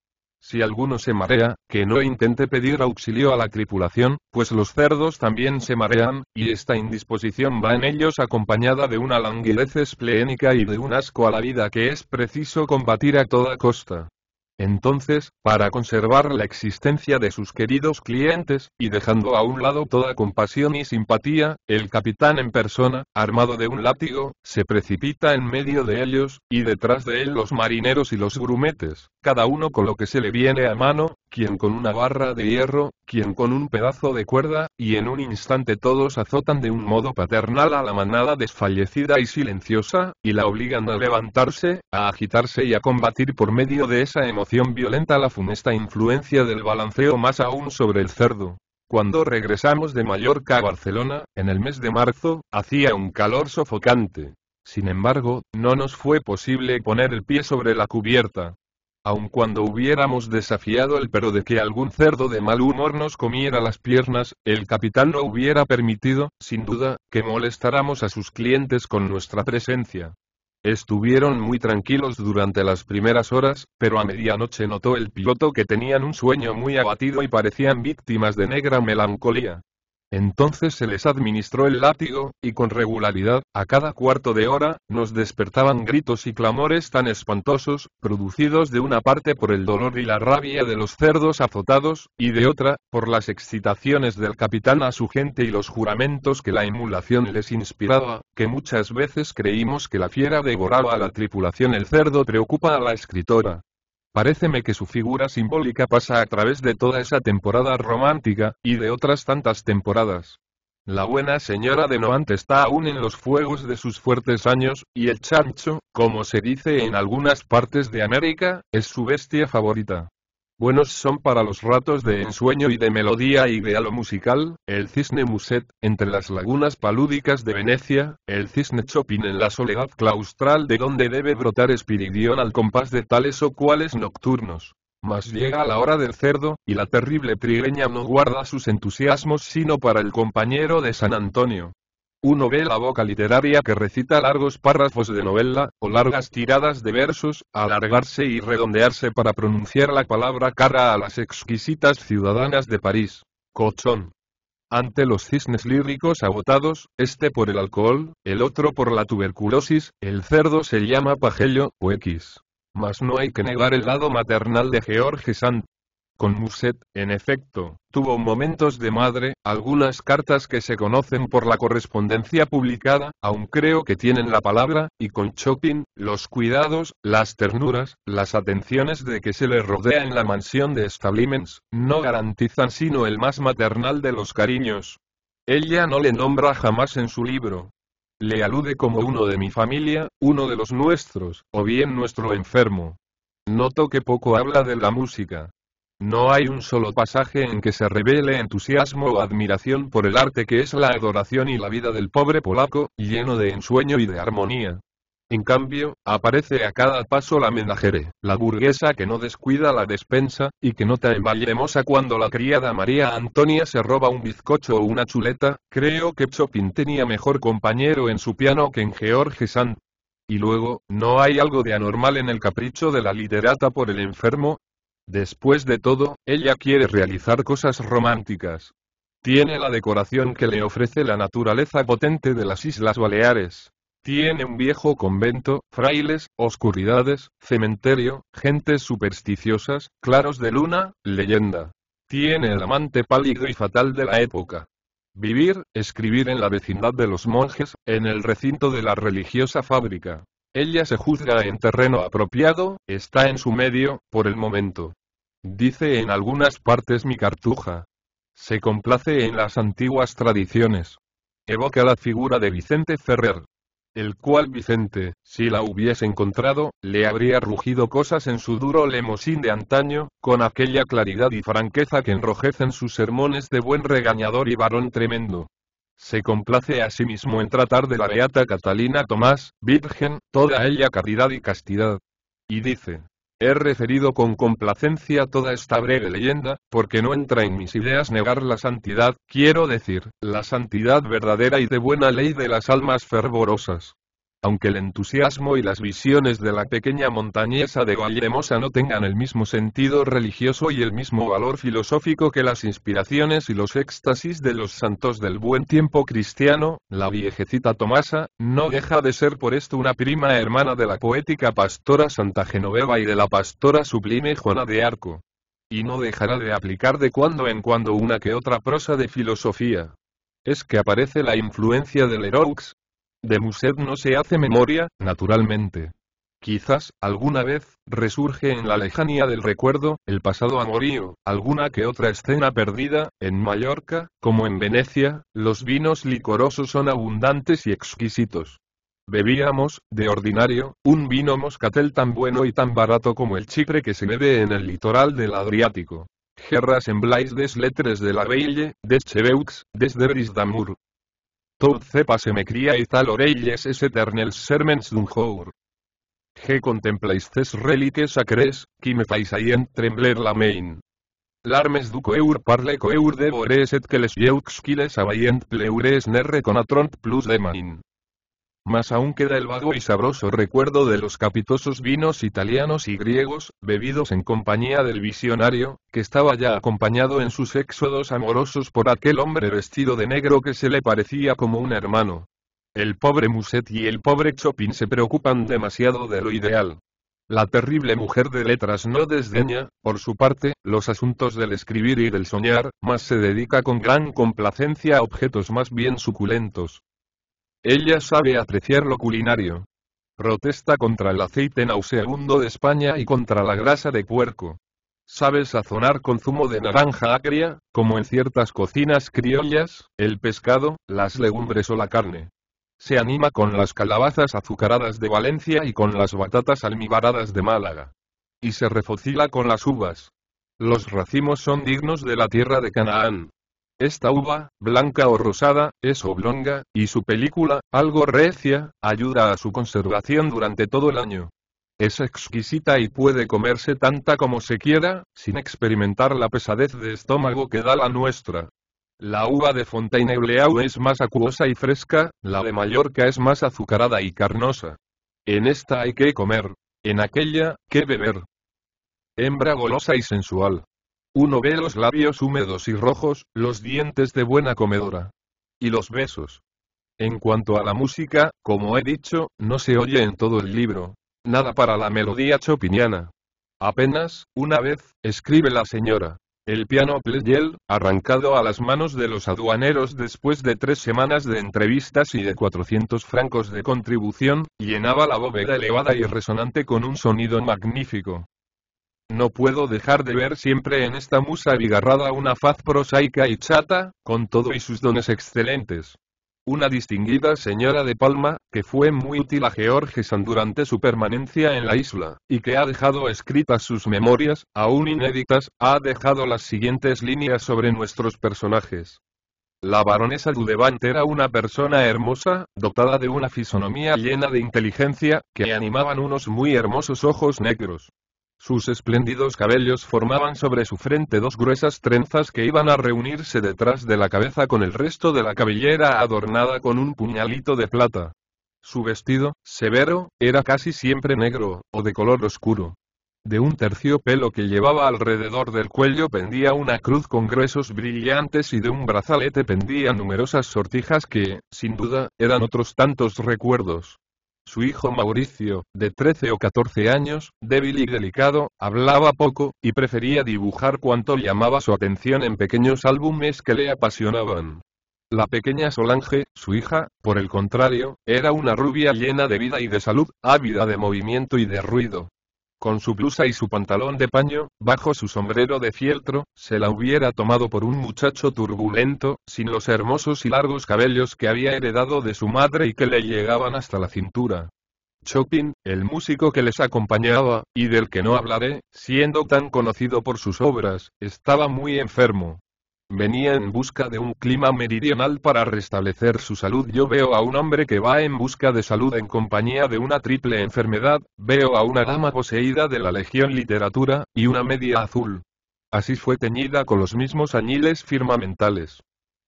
Si alguno se marea, que no intente pedir auxilio a la tripulación, pues los cerdos también se marean, y esta indisposición va en ellos acompañada de una languidez esplénica y de un asco a la vida que es preciso combatir a toda costa. Entonces, para conservar la existencia de sus queridos clientes, y dejando a un lado toda compasión y simpatía, el capitán en persona, armado de un látigo, se precipita en medio de ellos, y detrás de él los marineros y los grumetes, cada uno con lo que se le viene a mano, quien con una barra de hierro, quien con un pedazo de cuerda, y en un instante todos azotan de un modo paternal a la manada desfallecida y silenciosa, y la obligan a levantarse, a agitarse y a combatir por medio de esa emoción violenta la funesta influencia del balanceo, más aún sobre el cerdo. Cuando regresamos de Mallorca a Barcelona, en el mes de marzo, hacía un calor sofocante. Sin embargo, no nos fue posible poner el pie sobre la cubierta. Aun cuando hubiéramos desafiado el pero de que algún cerdo de mal humor nos comiera las piernas, el capitán no hubiera permitido, sin duda, que molestáramos a sus clientes con nuestra presencia. Estuvieron muy tranquilos durante las primeras horas, pero a medianoche notó el piloto que tenían un sueño muy abatido y parecían víctimas de negra melancolía. Entonces se les administró el látigo, y con regularidad, a cada cuarto de hora, nos despertaban gritos y clamores tan espantosos, producidos de una parte por el dolor y la rabia de los cerdos azotados, y de otra, por las excitaciones del capitán a su gente y los juramentos que la emulación les inspiraba, que muchas veces creímos que la fiera devoraba a la tripulación. El cerdo preocupa a la escritora. Paréceme que su figura simbólica pasa a través de toda esa temporada romántica, y de otras tantas temporadas. La buena señora de Noant está aún en los fuegos de sus fuertes años, y el chancho, como se dice en algunas partes de América, es su bestia favorita. Buenos son para los ratos de ensueño y de melodía y de halo musical, el cisne Muset, entre las lagunas palúdicas de Venecia, el cisne Chopin en la soledad claustral de donde debe brotar Espiridión al compás de tales o cuales nocturnos. Mas llega la hora del cerdo, y la terrible trigueña no guarda sus entusiasmos sino para el compañero de San Antonio. Uno ve la boca literaria que recita largos párrafos de novela, o largas tiradas de versos, alargarse y redondearse para pronunciar la palabra cara a las exquisitas ciudadanas de París. Cochón. Ante los cisnes líricos agotados, este por el alcohol, el otro por la tuberculosis, el cerdo se llama Pagello, o X. Mas no hay que negar el lado maternal de George Sand. Con Musset, en efecto, tuvo momentos de madre. Algunas cartas que se conocen por la correspondencia publicada, aún creo que tienen la palabra, y con Chopin, los cuidados, las ternuras, las atenciones de que se le rodea en la mansión de Stablimens, no garantizan sino el más maternal de los cariños. Ella no le nombra jamás en su libro. Le alude como uno de mi familia, uno de los nuestros, o bien nuestro enfermo. Noto que poco habla de la música. No hay un solo pasaje en que se revele entusiasmo o admiración por el arte que es la adoración y la vida del pobre polaco, lleno de ensueño y de armonía. En cambio, aparece a cada paso la menagere, la burguesa que no descuida la despensa, y que nota en Vallehermosa cuando la criada María Antonia se roba un bizcocho o una chuleta. Creo que Chopin tenía mejor compañero en su piano que en George Sand. Y luego, ¿no hay algo de anormal en el capricho de la literata por el enfermo? Después de todo, ella quiere realizar cosas románticas. Tiene la decoración que le ofrece la naturaleza potente de las Islas Baleares. Tiene un viejo convento, frailes, oscuridades, cementerio, gentes supersticiosas, claros de luna, leyenda. Tiene el amante pálido y fatal de la época. Vivir, escribir en la vecindad de los monjes, en el recinto de la religiosa fábrica. Ella se juzga en terreno apropiado, está en su medio, por el momento. Dice en algunas partes mi cartuja. Se complace en las antiguas tradiciones. Evoca la figura de Vicente Ferrer. El cual Vicente, si la hubiese encontrado, le habría rugido cosas en su duro lemosín de antaño, con aquella claridad y franqueza que enrojecen sus sermones de buen regañador y varón tremendo. Se complace asimismo en tratar de la beata Catalina Tomás, virgen, toda ella caridad y castidad. Y dice: he referido con complacencia toda esta breve leyenda, porque no entra en mis ideas negar la santidad, quiero decir, la santidad verdadera y de buena ley de las almas fervorosas. Aunque el entusiasmo y las visiones de la pequeña montañesa de Vallehermosa no tengan el mismo sentido religioso y el mismo valor filosófico que las inspiraciones y los éxtasis de los santos del buen tiempo cristiano, la viejecita Tomasa, no deja de ser por esto una prima hermana de la poética pastora Santa Genoveva y de la pastora sublime Juana de Arco. Y no dejará de aplicar de cuando en cuando una que otra prosa de filosofía. Es que aparece la influencia de Leroux. De Musset no se hace memoria, naturalmente. Quizás, alguna vez, resurge en la lejanía del recuerdo, el pasado amorío, alguna que otra escena perdida. En Mallorca, como en Venecia, los vinos licorosos son abundantes y exquisitos. Bebíamos, de ordinario, un vino moscatel tan bueno y tan barato como el chipre que se bebe en el litoral del Adriático. Gerras semblais des lettres de la Belle, des Cheveux, des Debris d'Amour. Tout cepa se me cría y tal orelles es eternels serments d'un jour. Que contemplais ces reliques sacres, qui me fais aient trembler la main. L'armes du coeur parle coeur de vores et que les yeux qui les avaient pleures ne reconnatront plus de main. Mas aún queda el vago y sabroso recuerdo de los capitosos vinos italianos y griegos, bebidos en compañía del visionario, que estaba ya acompañado en sus éxodos amorosos por aquel hombre vestido de negro que se le parecía como un hermano. El pobre Musset y el pobre Chopin se preocupan demasiado de lo ideal. La terrible mujer de letras no desdeña, por su parte, los asuntos del escribir y del soñar, mas se dedica con gran complacencia a objetos más bien suculentos. Ella sabe apreciar lo culinario. Protesta contra el aceite nauseabundo de España y contra la grasa de puerco. Sabe sazonar con zumo de naranja agria, como en ciertas cocinas criollas, el pescado, las legumbres o la carne. Se anima con las calabazas azucaradas de Valencia y con las batatas almibaradas de Málaga. Y se refocila con las uvas. Los racimos son dignos de la tierra de Canaán. Esta uva, blanca o rosada, es oblonga, y su película, algo recia, ayuda a su conservación durante todo el año. Es exquisita y puede comerse tanta como se quiera, sin experimentar la pesadez de estómago que da la nuestra. La uva de Fontainebleau es más acuosa y fresca, la de Mallorca es más azucarada y carnosa. En esta hay que comer, en aquella, que beber. Hembra golosa y sensual. Uno ve los labios húmedos y rojos, los dientes de buena comedora. Y los besos. En cuanto a la música, como he dicho, no se oye en todo el libro. Nada para la melodía chopiniana. Apenas, una vez, escribe la señora. El piano Pleyel, arrancado a las manos de los aduaneros después de 3 semanas de entrevistas y de 400 francos de contribución, llenaba la bóveda elevada y resonante con un sonido magnífico. No puedo dejar de ver siempre en esta musa abigarrada una faz prosaica y chata, con todo y sus dones excelentes. una distinguida señora de Palma, que fue muy útil a George Sand durante su permanencia en la isla, y que ha dejado escritas sus memorias, aún inéditas, ha dejado las siguientes líneas sobre nuestros personajes. La baronesa Dudevant era una persona hermosa, dotada de una fisonomía llena de inteligencia, que animaban unos muy hermosos ojos negros. Sus espléndidos cabellos formaban sobre su frente dos gruesas trenzas que iban a reunirse detrás de la cabeza con el resto de la cabellera adornada con un puñalito de plata. Su vestido, severo, era casi siempre negro, o de color oscuro. De un terciopelo que llevaba alrededor del cuello pendía una cruz con gruesos brillantes y de un brazalete pendían numerosas sortijas que, sin duda, eran otros tantos recuerdos. Su hijo Mauricio, de 13 o 14 años, débil y delicado, hablaba poco, y prefería dibujar cuanto llamaba su atención en pequeños álbumes que le apasionaban. La pequeña Solange, su hija, por el contrario, era una rubia llena de vida y de salud, ávida de movimiento y de ruido. Con su blusa y su pantalón de paño, bajo su sombrero de fieltro, se la hubiera tomado por un muchacho turbulento, sin los hermosos y largos cabellos que había heredado de su madre y que le llegaban hasta la cintura. Chopin, el músico que les acompañaba, y del que no hablaré, siendo tan conocido por sus obras, estaba muy enfermo. Venía en busca de un clima meridional para restablecer su salud. Yo veo a un hombre que va en busca de salud en compañía de una triple enfermedad, veo a una dama poseída de la legión literatura, y una media azul. Así fue teñida con los mismos añiles firmamentales.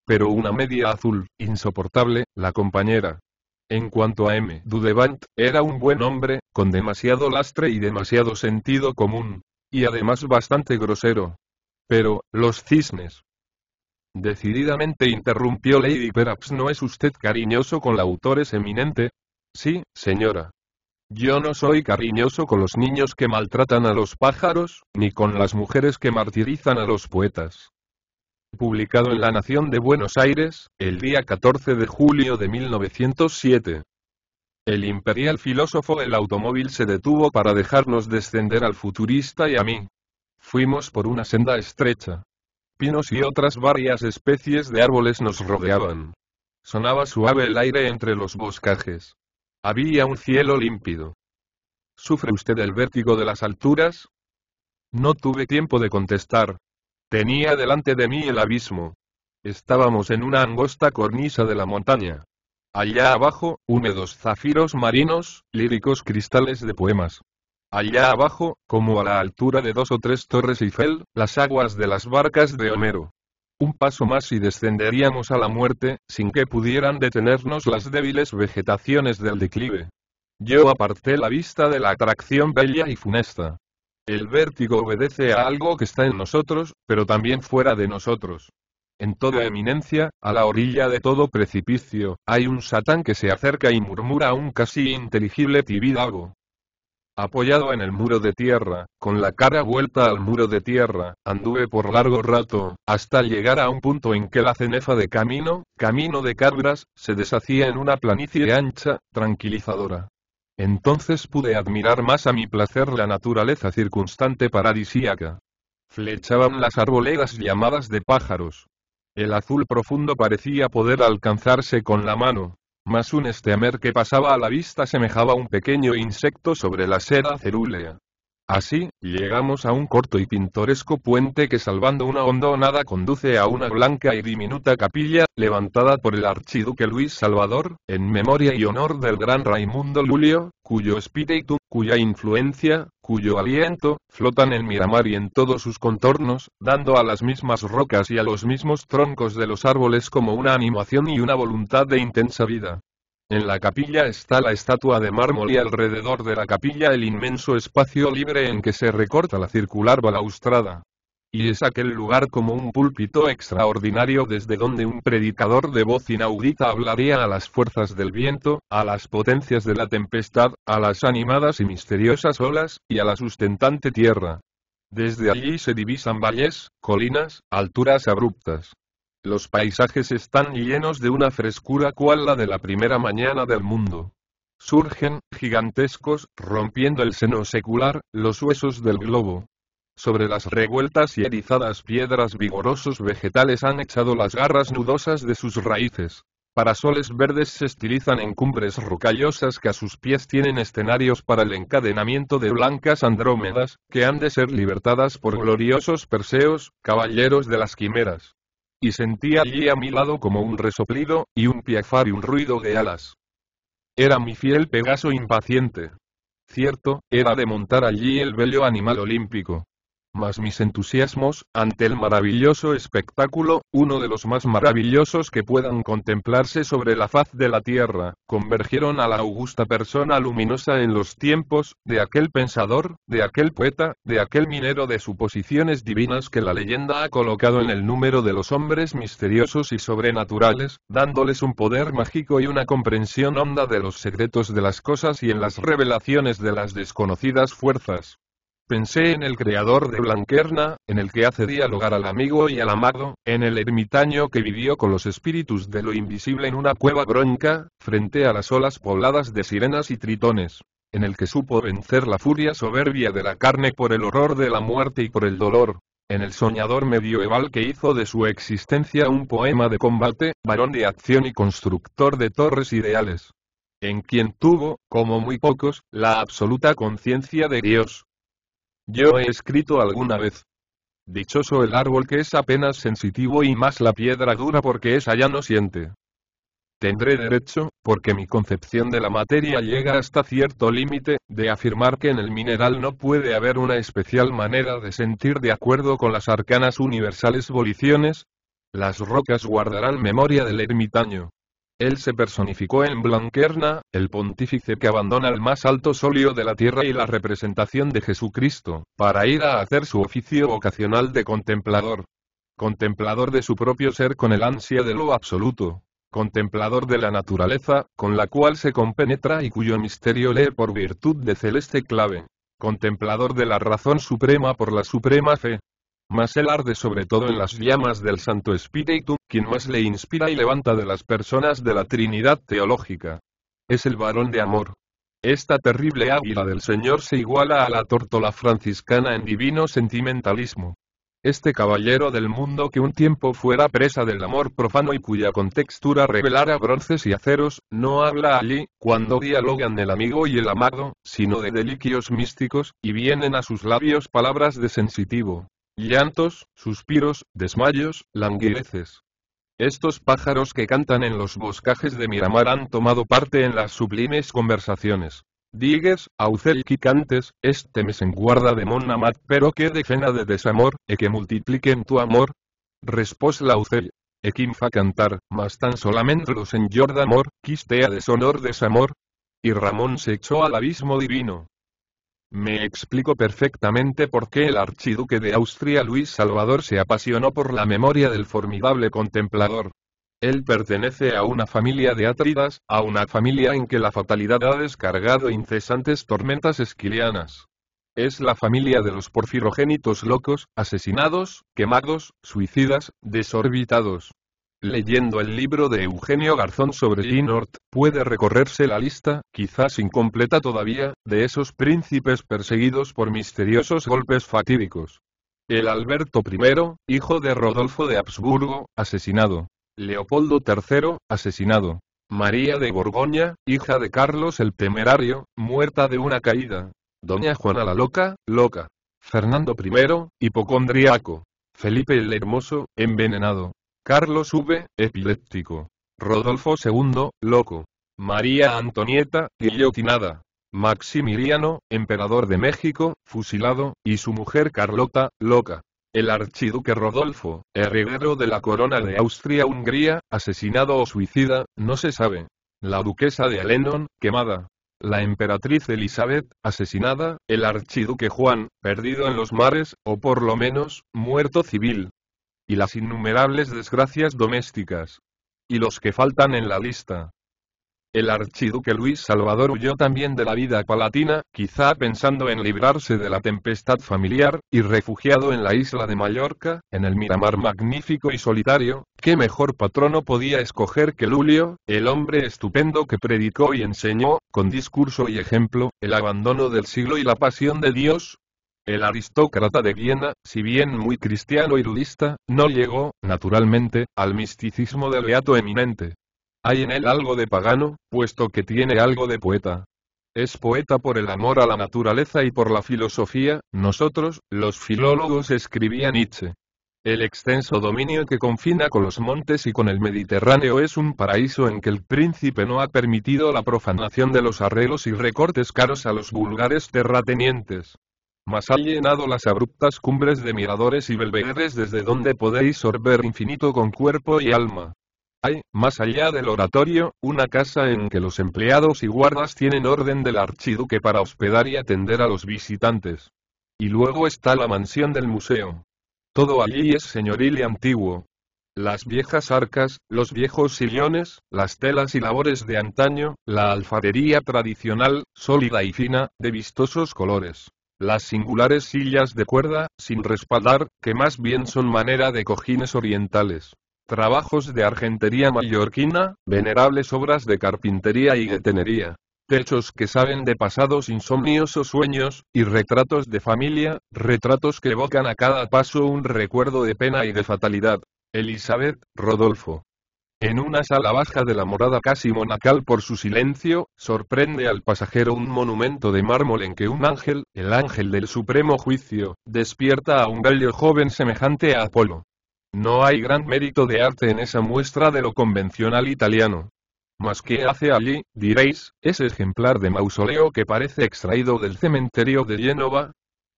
Pero una media azul, insoportable, la compañera. En cuanto a M. Dudevant, era un buen hombre, con demasiado lastre y demasiado sentido común. Y además bastante grosero. Pero, los cisnes. Decididamente interrumpió Lady Peraps. ¿No es usted cariñoso con la autora eminente? Sí, señora. Yo no soy cariñoso con los niños que maltratan a los pájaros, ni con las mujeres que martirizan a los poetas. Publicado en La Nación de Buenos Aires, el día 14 de julio de 1907. El imperial filósofo del automóvil se detuvo para dejarnos descender al futurista y a mí. Fuimos por una senda estrecha. Pinos y otras varias especies de árboles nos rodeaban. Sonaba suave el aire entre los boscajes. Había un cielo límpido. ¿Sufre usted el vértigo de las alturas? No tuve tiempo de contestar. Tenía delante de mí el abismo. Estábamos en una angosta cornisa de la montaña. Allá abajo, húmedos zafiros marinos, líricos cristales de poemas. Allá abajo, como a la altura de 2 o 3 torres Eiffel, las aguas de las barcas de Homero. Un paso más y descenderíamos a la muerte, sin que pudieran detenernos las débiles vegetaciones del declive. Yo aparté la vista de la atracción bella y funesta. El vértigo obedece a algo que está en nosotros, pero también fuera de nosotros. En toda eminencia, a la orilla de todo precipicio, hay un Satán que se acerca y murmura un casi inteligible tibidago. Apoyado en el muro de tierra, con la cara vuelta al muro de tierra, anduve por largo rato, hasta llegar a un punto en que la cenefa de camino de cabras, se deshacía en una planicie ancha, tranquilizadora. Entonces pude admirar más a mi placer la naturaleza circunstante paradisíaca. Flechaban las arboledas llamadas de pájaros. El azul profundo parecía poder alcanzarse con la mano. Mas un esteamer que pasaba a la vista semejaba un pequeño insecto sobre la seda cerúlea. Así, llegamos a un corto y pintoresco puente que salvando una hondonada conduce a una blanca y diminuta capilla, levantada por el archiduque Luis Salvador, en memoria y honor del gran Raimundo Lulio, cuyo espíritu, cuya influencia, cuyo aliento, flotan en Miramar y en todos sus contornos, dando a las mismas rocas y a los mismos troncos de los árboles como una animación y una voluntad de intensa vida. En la capilla está la estatua de mármol y alrededor de la capilla el inmenso espacio libre en que se recorta la circular balaustrada. Y es aquel lugar como un púlpito extraordinario desde donde un predicador de voz inaudita hablaría a las fuerzas del viento, a las potencias de la tempestad, a las animadas y misteriosas olas, y a la sustentante tierra. Desde allí se divisan valles, colinas, alturas abruptas. Los paisajes están llenos de una frescura cual la de la primera mañana del mundo. Surgen, gigantescos, rompiendo el seno secular, los huesos del globo. Sobre las revueltas y erizadas piedras vigorosos vegetales han echado las garras nudosas de sus raíces. Parasoles verdes se estilizan en cumbres rocallosas que a sus pies tienen escenarios para el encadenamiento de blancas andrómedas, que han de ser libertadas por gloriosos Perseos, caballeros de las quimeras. Y sentí allí a mi lado como un resoplido, y un piafar y un ruido de alas. Era mi fiel Pegaso impaciente. Cierto, era de montar allí el bello animal olímpico. Mas mis entusiasmos, ante el maravilloso espectáculo, uno de los más maravillosos que puedan contemplarse sobre la faz de la tierra, convergieron a la augusta persona luminosa en los tiempos, de aquel pensador, de aquel poeta, de aquel minero de suposiciones divinas que la leyenda ha colocado en el número de los hombres misteriosos y sobrenaturales, dándoles un poder mágico y una comprensión honda de los secretos de las cosas y en las revelaciones de las desconocidas fuerzas. Pensé en el creador de Blanquerna, en el que hace dialogar al amigo y al amado, en el ermitaño que vivió con los espíritus de lo invisible en una cueva bronca, frente a las olas pobladas de sirenas y tritones, en el que supo vencer la furia soberbia de la carne por el horror de la muerte y por el dolor, en el soñador medieval que hizo de su existencia un poema de combate, varón de acción y constructor de torres ideales, en quien tuvo, como muy pocos, la absoluta conciencia de Dios. Yo he escrito alguna vez: dichoso el árbol que es apenas sensitivo y más la piedra dura porque esa ya no siente. Tendré derecho, porque mi concepción de la materia llega hasta cierto límite, de afirmar que en el mineral no puede haber una especial manera de sentir de acuerdo con las arcanas universales voliciones. Las rocas guardarán memoria del ermitaño. Él se personificó en Blanquerna, el pontífice que abandona el más alto solio de la tierra y la representación de Jesucristo, para ir a hacer su oficio vocacional de contemplador. Contemplador de su propio ser con el ansia de lo absoluto. Contemplador de la naturaleza, con la cual se compenetra y cuyo misterio lee por virtud de celeste clave. Contemplador de la razón suprema por la suprema fe. Mas él arde sobre todo en las llamas del Santo Espíritu, quien más le inspira y levanta de las personas de la Trinidad teológica. Es el varón de amor. Esta terrible águila del Señor se iguala a la tórtola franciscana en divino sentimentalismo. Este caballero del mundo que un tiempo fuera presa del amor profano y cuya contextura revelara bronces y aceros, no habla allí, cuando dialogan el amigo y el amado, sino de deliquios místicos, y vienen a sus labios palabras de sensitivo. Llantos, suspiros, desmayos, languideces. Estos pájaros que cantan en los boscajes de Miramar han tomado parte en las sublimes conversaciones. Digues, aucel qui cantes, este mes en guarda de mon amat, pero que defena de desamor, e que multipliquen tu amor. Respós l'aucel, e quin fa cantar, mas tan solamente los en llor d'amor, quistea deshonor desamor. Y Ramón se echó al abismo divino. Me explico perfectamente por qué el archiduque de Austria Luis Salvador se apasionó por la memoria del formidable contemplador. Él pertenece a una familia de Atrídas, a una familia en que la fatalidad ha descargado incesantes tormentas esquilianas. Es la familia de los porfirogénitos locos, asesinados, quemados, suicidas, desorbitados. Leyendo el libro de Eugenio Garzón sobre Linhart, puede recorrerse la lista, quizás incompleta todavía, de esos príncipes perseguidos por misteriosos golpes fatídicos. El Alberto I, hijo de Rodolfo de Habsburgo, asesinado. Leopoldo III, asesinado. María de Borgoña, hija de Carlos el Temerario, muerta de una caída. Doña Juana la Loca, loca. Fernando I, hipocondriaco. Felipe el Hermoso, envenenado. Carlos V, epiléptico. Rodolfo II, loco. María Antonieta, guillotinada. Maximiliano, emperador de México, fusilado, y su mujer Carlota, loca. El archiduque Rodolfo, heredero de la corona de Austria-Hungría, asesinado o suicida, no se sabe. La duquesa de Allenton, quemada. La emperatriz Elizabeth, asesinada, el archiduque Juan, perdido en los mares, o por lo menos, muerto civil. Y las innumerables desgracias domésticas. Y los que faltan en la lista. El archiduque Luis Salvador huyó también de la vida palatina, quizá pensando en librarse de la tempestad familiar, y refugiado en la isla de Mallorca, en el Miramar magnífico y solitario. ¿Qué mejor patrono podía escoger que Lulio, el hombre estupendo que predicó y enseñó, con discurso y ejemplo, el abandono del siglo y la pasión de Dios? El aristócrata de Viena, si bien muy cristiano y ludista, no llegó, naturalmente, al misticismo del beato eminente. Hay en él algo de pagano, puesto que tiene algo de poeta. Es poeta por el amor a la naturaleza y por la filosofía. Nosotros, los filólogos, escribía Nietzsche. El extenso dominio que confina con los montes y con el Mediterráneo es un paraíso en que el príncipe no ha permitido la profanación de los arreglos y recortes caros a los vulgares terratenientes. Mas ha llenado las abruptas cumbres de miradores y belvederes desde donde podéis sorber infinito con cuerpo y alma. Hay, más allá del oratorio, una casa en que los empleados y guardas tienen orden del archiduque para hospedar y atender a los visitantes. Y luego está la mansión del museo. Todo allí es señoril y antiguo. Las viejas arcas, los viejos sillones, las telas y labores de antaño, la alfarería tradicional, sólida y fina, de vistosos colores. Las singulares sillas de cuerda, sin respaldar, que más bien son manera de cojines orientales. Trabajos de argentería mallorquina, venerables obras de carpintería y guetenería. Techos que saben de pasados insomnios o sueños, y retratos de familia, retratos que evocan a cada paso un recuerdo de pena y de fatalidad. Elizabeth, Rodolfo. En una sala baja de la morada casi monacal por su silencio, sorprende al pasajero un monumento de mármol en que un ángel, el ángel del supremo juicio, despierta a un bello joven semejante a Apolo. No hay gran mérito de arte en esa muestra de lo convencional italiano. Mas ¿qué hace allí, diréis, ese ejemplar de mausoleo que parece extraído del cementerio de Génova?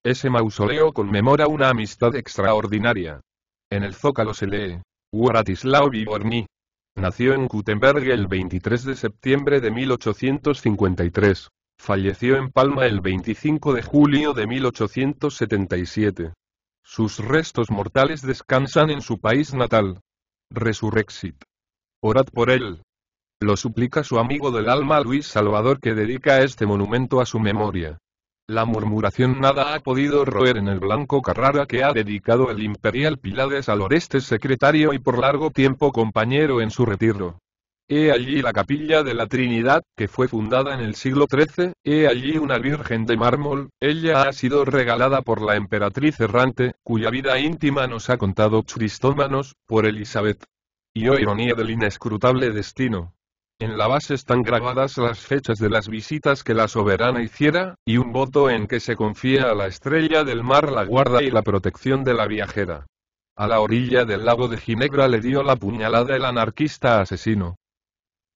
Ese mausoleo conmemora una amistad extraordinaria. En el zócalo se lee: Władysław Wyborny. Nació en Gutenberg el 23 de septiembre de 1853. Falleció en Palma el 25 de julio de 1877. Sus restos mortales descansan en su país natal. Resurrexit. Orad por él. Lo suplica su amigo del alma Luis Salvador, que dedica este monumento a su memoria. La murmuración nada ha podido roer en el blanco Carrara, que ha dedicado el imperial Pílades al Orestes, secretario y por largo tiempo compañero en su retiro. He allí la capilla de la Trinidad, que fue fundada en el siglo XIII, he allí una virgen de mármol, ella ha sido regalada por la emperatriz errante, cuya vida íntima nos ha contado Cristómanos, por Elizabeth. Y oh ironía del inescrutable destino. En la base están grabadas las fechas de las visitas que la soberana hiciera, y un voto en que se confía a la estrella del mar la guarda y la protección de la viajera. A la orilla del lago de Ginebra le dio la puñalada el anarquista asesino.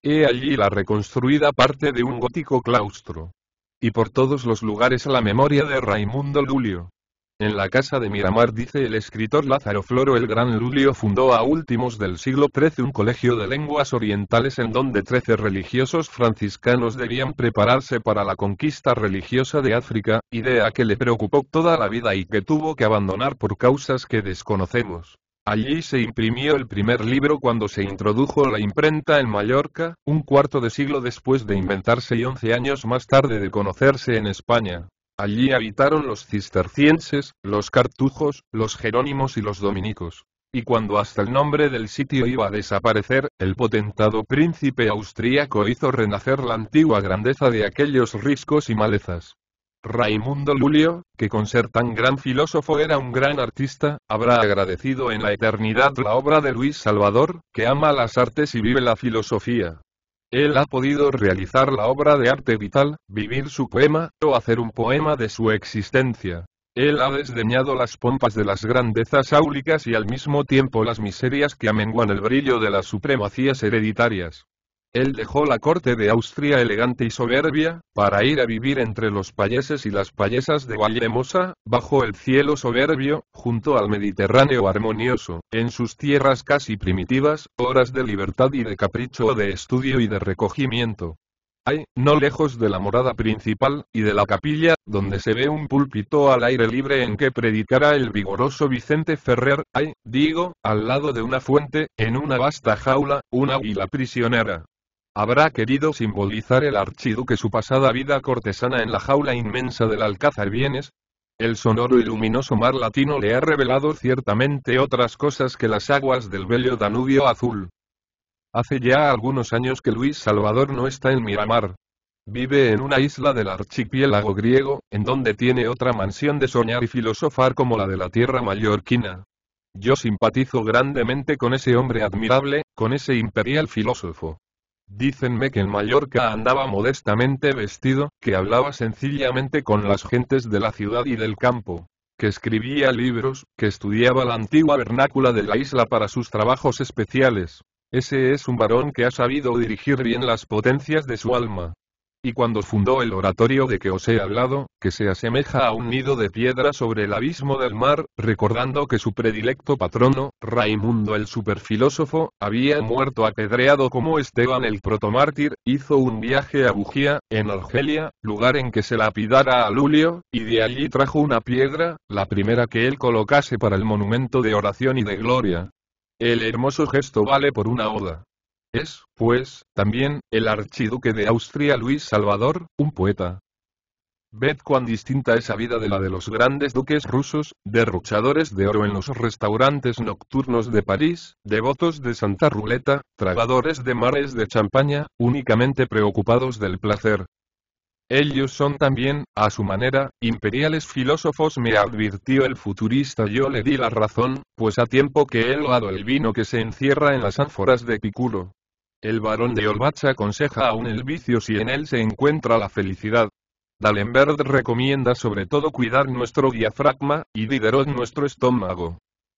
He allí la reconstruida parte de un gótico claustro. Y por todos los lugares la memoria de Raimundo Lulio. En la casa de Miramar, dice el escritor Lázaro Floro, el gran Lulio fundó a últimos del siglo XIII un colegio de lenguas orientales en donde 13 religiosos franciscanos debían prepararse para la conquista religiosa de África, idea que le preocupó toda la vida y que tuvo que abandonar por causas que desconocemos. Allí se imprimió el primer libro cuando se introdujo la imprenta en Mallorca, un cuarto de siglo después de inventarse y 11 años más tarde de conocerse en España. Allí habitaron los cistercienses, los cartujos, los jerónimos y los dominicos. Y cuando hasta el nombre del sitio iba a desaparecer, el potentado príncipe austríaco hizo renacer la antigua grandeza de aquellos riscos y malezas. Raimundo Lulio, que con ser tan gran filósofo era un gran artista, habrá agradecido en la eternidad la obra de Luis Salvador, que ama las artes y vive la filosofía. Él ha podido realizar la obra de arte vital, vivir su poema, o hacer un poema de su existencia. Él ha desdeñado las pompas de las grandezas áulicas y al mismo tiempo las miserias que amenguan el brillo de las supremacías hereditarias. Él dejó la corte de Austria elegante y soberbia, para ir a vivir entre los payeses y las payesas de Vallemosa, bajo el cielo soberbio, junto al Mediterráneo armonioso, en sus tierras casi primitivas, horas de libertad y de capricho, de estudio y de recogimiento. Hay, no lejos de la morada principal, y de la capilla, donde se ve un púlpito al aire libre en que predicará el vigoroso Vicente Ferrer, hay, digo, al lado de una fuente, en una vasta jaula, una águila prisionera. Habrá querido simbolizar el archiduque su pasada vida cortesana en la jaula inmensa del Alcázar Vienes. El sonoro y luminoso mar latino le ha revelado ciertamente otras cosas que las aguas del bello Danubio azul. Hace ya algunos años que Luis Salvador no está en Miramar. Vive en una isla del archipiélago griego, en donde tiene otra mansión de soñar y filosofar como la de la tierra mallorquina. Yo simpatizo grandemente con ese hombre admirable, con ese imperial filósofo. Dícenme que en Mallorca andaba modestamente vestido, que hablaba sencillamente con las gentes de la ciudad y del campo, que escribía libros, que estudiaba la antigua vernácula de la isla para sus trabajos especiales. Ese es un varón que ha sabido dirigir bien las potencias de su alma. Y cuando fundó el oratorio de que os he hablado, que se asemeja a un nido de piedra sobre el abismo del mar, recordando que su predilecto patrono, Raimundo el superfilósofo, había muerto apedreado como Esteban el protomártir, hizo un viaje a Bugía, en Argelia, lugar en que se lapidara a Lulio, y de allí trajo una piedra, la primera que él colocase para el monumento de oración y de gloria. El hermoso gesto vale por una oda. Es, pues, también, el archiduque de Austria Luis Salvador, un poeta. Ved cuán distinta esa vida de la de los grandes duques rusos, derrochadores de oro en los restaurantes nocturnos de París, devotos de Santa Ruleta, tragadores de mares de champaña, únicamente preocupados del placer. Ellos son también, a su manera, imperiales filósofos, me advirtió el futurista. Yo le di la razón, pues a tiempo que he loado el vino que se encierra en las ánforas de Epicuro. El barón de Olbach aconseja aún el vicio si en él se encuentra la felicidad. D'Alembert recomienda sobre todo cuidar nuestro diafragma, y Diderot nuestro estómago.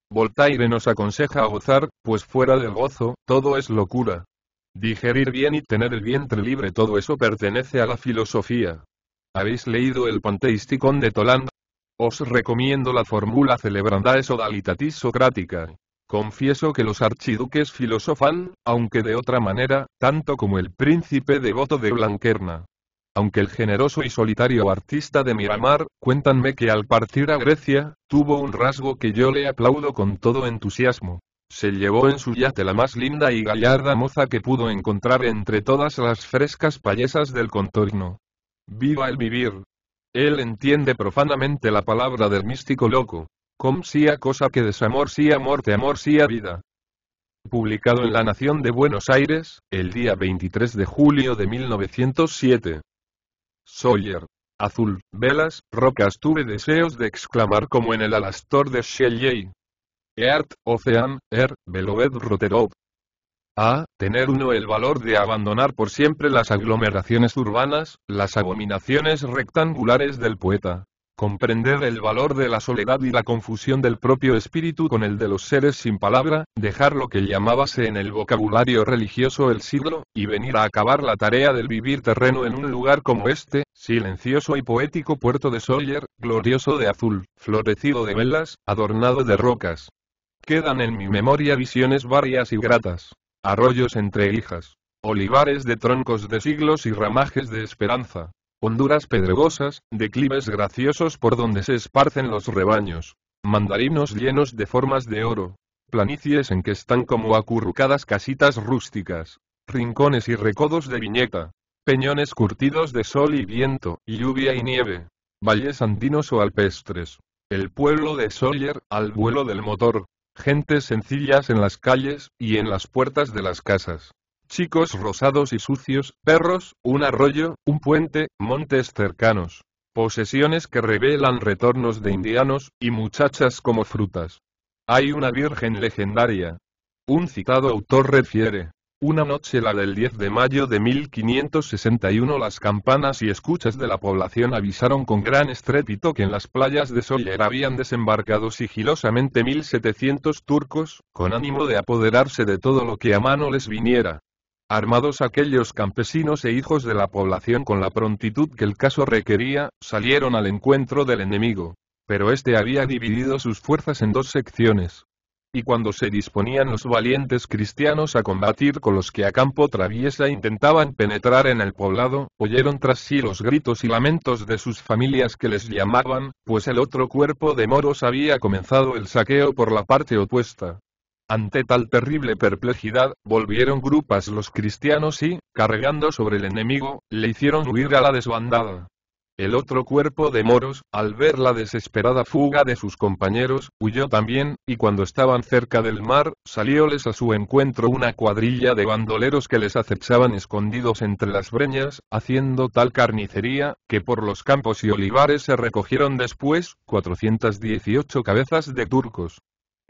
Voltaire nos aconseja gozar, pues fuera del gozo, todo es locura. Digerir bien y tener el vientre libre, todo eso pertenece a la filosofía. ¿Habéis leído el Panteisticon de Toland? Os recomiendo la fórmula Celebrandae Sodalitatis Socrática. Confieso que los archiduques filosofan, aunque de otra manera, tanto como el príncipe devoto de Blanquerna. Aunque el generoso y solitario artista de Miramar, cuéntanme que al partir a Grecia, tuvo un rasgo que yo le aplaudo con todo entusiasmo. Se llevó en su yate la más linda y gallarda moza que pudo encontrar entre todas las frescas payesas del contorno. ¡Viva el vivir! Él entiende profanamente la palabra del místico loco. Com sia cosa que desamor sia morte, amor sia vida. Publicado en La Nación de Buenos Aires, el día 23 de julio de 1907. Sawyer. Azul, velas, rocas. Tuve deseos de exclamar como en el Alastor de Shelley. Earth, Ocean, Beloved Roterov. Tener uno el valor de abandonar por siempre las aglomeraciones urbanas, las abominaciones rectangulares del poeta. Comprender el valor de la soledad y la confusión del propio espíritu con el de los seres sin palabra, dejar lo que llamábase en el vocabulario religioso el siglo, y venir a acabar la tarea del vivir terreno en un lugar como este, silencioso y poético puerto de Sawyer, glorioso de azul, florecido de velas, adornado de rocas. Quedan en mi memoria visiones varias y gratas. Arroyos entre hijas, olivares de troncos de siglos y ramajes de esperanza. Honduras pedregosas, declives graciosos por donde se esparcen los rebaños, mandarinos llenos de formas de oro, planicies en que están como acurrucadas casitas rústicas, rincones y recodos de viñeta, peñones curtidos de sol y viento, lluvia y nieve, valles andinos o alpestres, el pueblo de Sawyer, al vuelo del motor, gentes sencillas en las calles, y en las puertas de las casas. Chicos rosados y sucios, perros, un arroyo, un puente, montes cercanos. Posesiones que revelan retornos de indianos, y muchachas como frutas. Hay una virgen legendaria. Un citado autor refiere. Una noche, la del 10 de mayo de 1561, las campanas y escuchas de la población avisaron con gran estrépito que en las playas de Sawyer habían desembarcado sigilosamente 1700 turcos, con ánimo de apoderarse de todo lo que a mano les viniera. Armados aquellos campesinos e hijos de la población con la prontitud que el caso requería, salieron al encuentro del enemigo. Pero este había dividido sus fuerzas en dos secciones. Y cuando se disponían los valientes cristianos a combatir con los que a campo traviesa intentaban penetrar en el poblado, oyeron tras sí los gritos y lamentos de sus familias que les llamaban, pues el otro cuerpo de moros había comenzado el saqueo por la parte opuesta. Ante tal terrible perplejidad, volvieron grupas los cristianos y, cargando sobre el enemigo, le hicieron huir a la desbandada. El otro cuerpo de moros, al ver la desesperada fuga de sus compañeros, huyó también, y cuando estaban cerca del mar, salióles a su encuentro una cuadrilla de bandoleros que les acechaban escondidos entre las breñas, haciendo tal carnicería, que por los campos y olivares se recogieron después, 418 cabezas de turcos.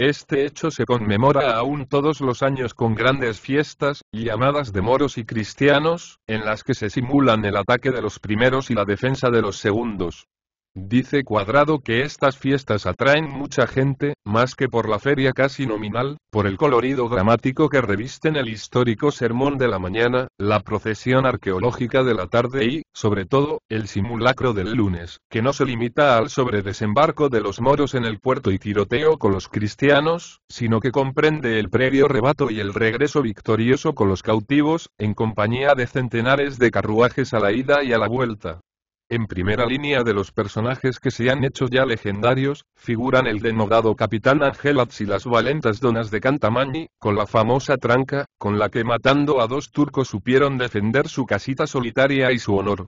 Este hecho se conmemora aún todos los años con grandes fiestas, llamadas de moros y cristianos, en las que se simulan el ataque de los primeros y la defensa de los segundos. Dice Cuadrado que estas fiestas atraen mucha gente, más que por la feria casi nominal, por el colorido dramático que revisten el histórico sermón de la mañana, la procesión arqueológica de la tarde y, sobre todo, el simulacro del lunes, que no se limita al sobredesembarco de los moros en el puerto y tiroteo con los cristianos, sino que comprende el previo rebato y el regreso victorioso con los cautivos, en compañía de centenares de carruajes a la ida y a la vuelta. En primera línea de los personajes que se han hecho ya legendarios, figuran el denodado Capitán Angelats y las valentas donas de Cantamañi, con la famosa tranca, con la que matando a 2 turcos supieron defender su casita solitaria y su honor.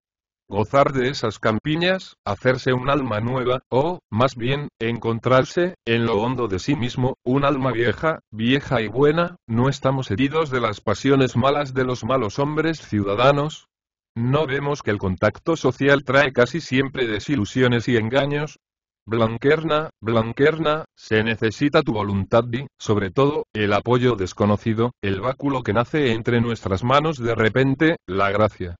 Gozar de esas campiñas, hacerse un alma nueva, o, más bien, encontrarse, en lo hondo de sí mismo, un alma vieja, vieja y buena, no estamos heridos de las pasiones malas de los malos hombres ciudadanos. ¿No vemos que el contacto social trae casi siempre desilusiones y engaños? Blanquerna, se necesita tu voluntad y, sobre todo, el apoyo desconocido, el báculo que nace entre nuestras manos de repente, la gracia.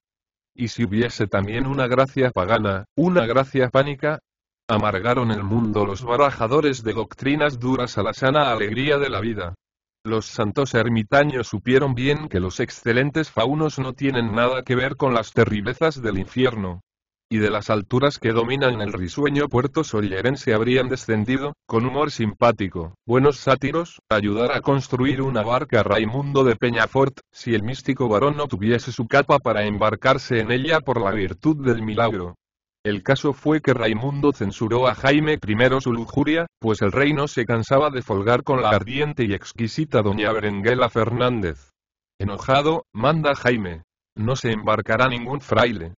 ¿Y si hubiese también una gracia pagana, una gracia pánica? Amargaron el mundo los barajadores de doctrinas duras a la sana alegría de la vida. Los santos ermitaños supieron bien que los excelentes faunos no tienen nada que ver con las terriblezas del infierno. Y de las alturas que dominan el risueño puerto sollerense habrían descendido, con humor simpático, buenos sátiros, a ayudar a construir una barca a Raimundo de Peñafort, si el místico varón no tuviese su capa para embarcarse en ella por la virtud del milagro. El caso fue que Raimundo censuró a Jaime I su lujuria, pues el rey no se cansaba de folgar con la ardiente y exquisita doña Berenguela Fernández. Enojado, manda Jaime. No se embarcará ningún fraile.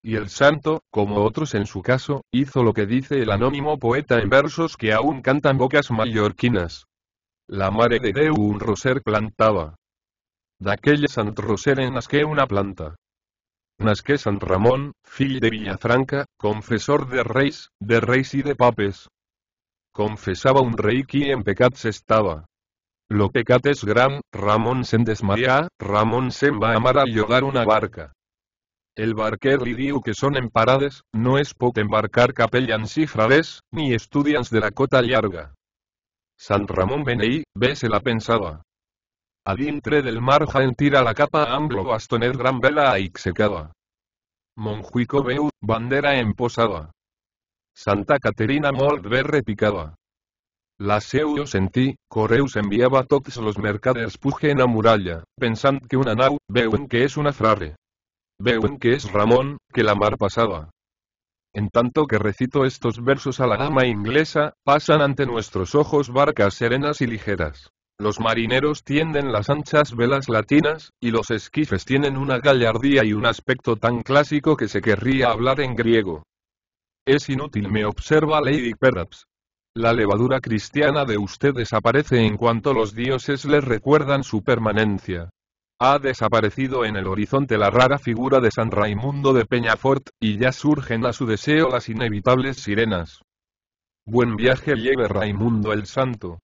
Y el santo, como otros en su caso, hizo lo que dice el anónimo poeta en versos que aún cantan bocas mallorquinas. La mare de Déu un roser plantaba. D'aquell sant roser en nasqué una planta. Nasqué Sant Ramon, fill de Villafranca, confessor de reis y de papes. Confessava un rei qui en pecats estava. Lo pecat és gran, Ramon se'n desmaià, Ramon se'n va a mar a llogar una barca. El barquer li diu que són emparades, no es pot embarcar capellans i frades, ni estudiants de la cota llarga. Sant Ramon beneí, bé se la pensava. A dintre del mar Jaén tira la capa amb lo bastoner gran vela aixecada. Montjuïco veu, bandera en posada. Santa Caterina molt bé repicada. La seu jo sentí, Correus enviava tots los mercaders pugen a muralla, pensant que una nau, veuen que és una frare. Veuen que es Ramón, que la mar pasaba. En tanto que recito estos versos a la dama inglesa, pasan ante nuestros ojos barcas serenas y ligeras. Los marineros tienden las anchas velas latinas, y los esquifes tienen una gallardía y un aspecto tan clásico que se querría hablar en griego. Es inútil, me observa Lady Perraps. La levadura cristiana de usted desaparece en cuanto los dioses les recuerdan su permanencia. Ha desaparecido en el horizonte la rara figura de San Raimundo de Peñafort, y ya surgen a su deseo las inevitables sirenas. Buen viaje lleve Raimundo el Santo.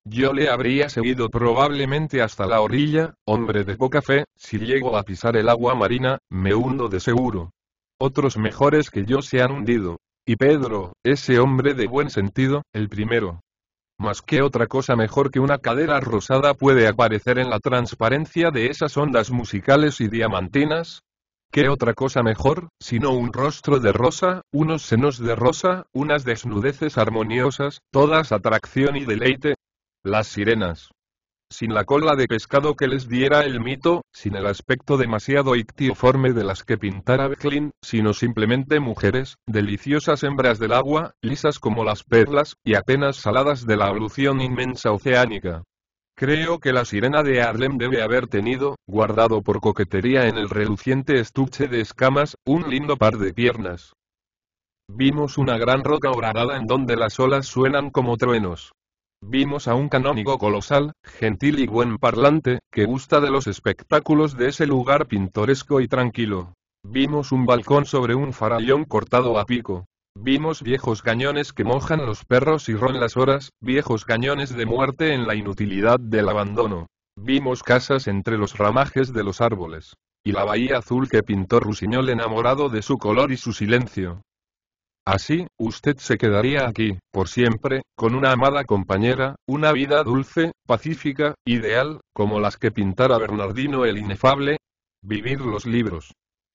Yo le habría seguido probablemente hasta la orilla, hombre de poca fe, si llego a pisar el agua marina, me hundo de seguro. Otros mejores que yo se han hundido. Y Pedro, ese hombre de buen sentido, el primero. Mas qué otra cosa mejor que una cadera rosada puede aparecer en la transparencia de esas ondas musicales y diamantinas. ¿Qué otra cosa mejor, sino un rostro de rosa, unos senos de rosa, unas desnudeces armoniosas, todas atracción y deleite? Las sirenas. Sin la cola de pescado que les diera el mito, sin el aspecto demasiado ictioforme de las que pintara Becklin, sino simplemente mujeres, deliciosas hembras del agua, lisas como las perlas, y apenas saladas de la ablución inmensa oceánica. Creo que la sirena de Harlem debe haber tenido, guardado por coquetería en el reluciente estuche de escamas, un lindo par de piernas. Vimos una gran roca horadada en donde las olas suenan como truenos. Vimos a un canónigo colosal, gentil y buen parlante, que gusta de los espectáculos de ese lugar pintoresco y tranquilo. Vimos un balcón sobre un farallón cortado a pico. Vimos viejos cañones que mojan los perros y ron las horas, viejos cañones de muerte en la inutilidad del abandono. Vimos casas entre los ramajes de los árboles. Y la bahía azul que pintó Rusiñol enamorado de su color y su silencio. Así, usted se quedaría aquí, por siempre, con una amada compañera, una vida dulce, pacífica, ideal, como las que pintara Bernardino el Inefable. Vivir los libros.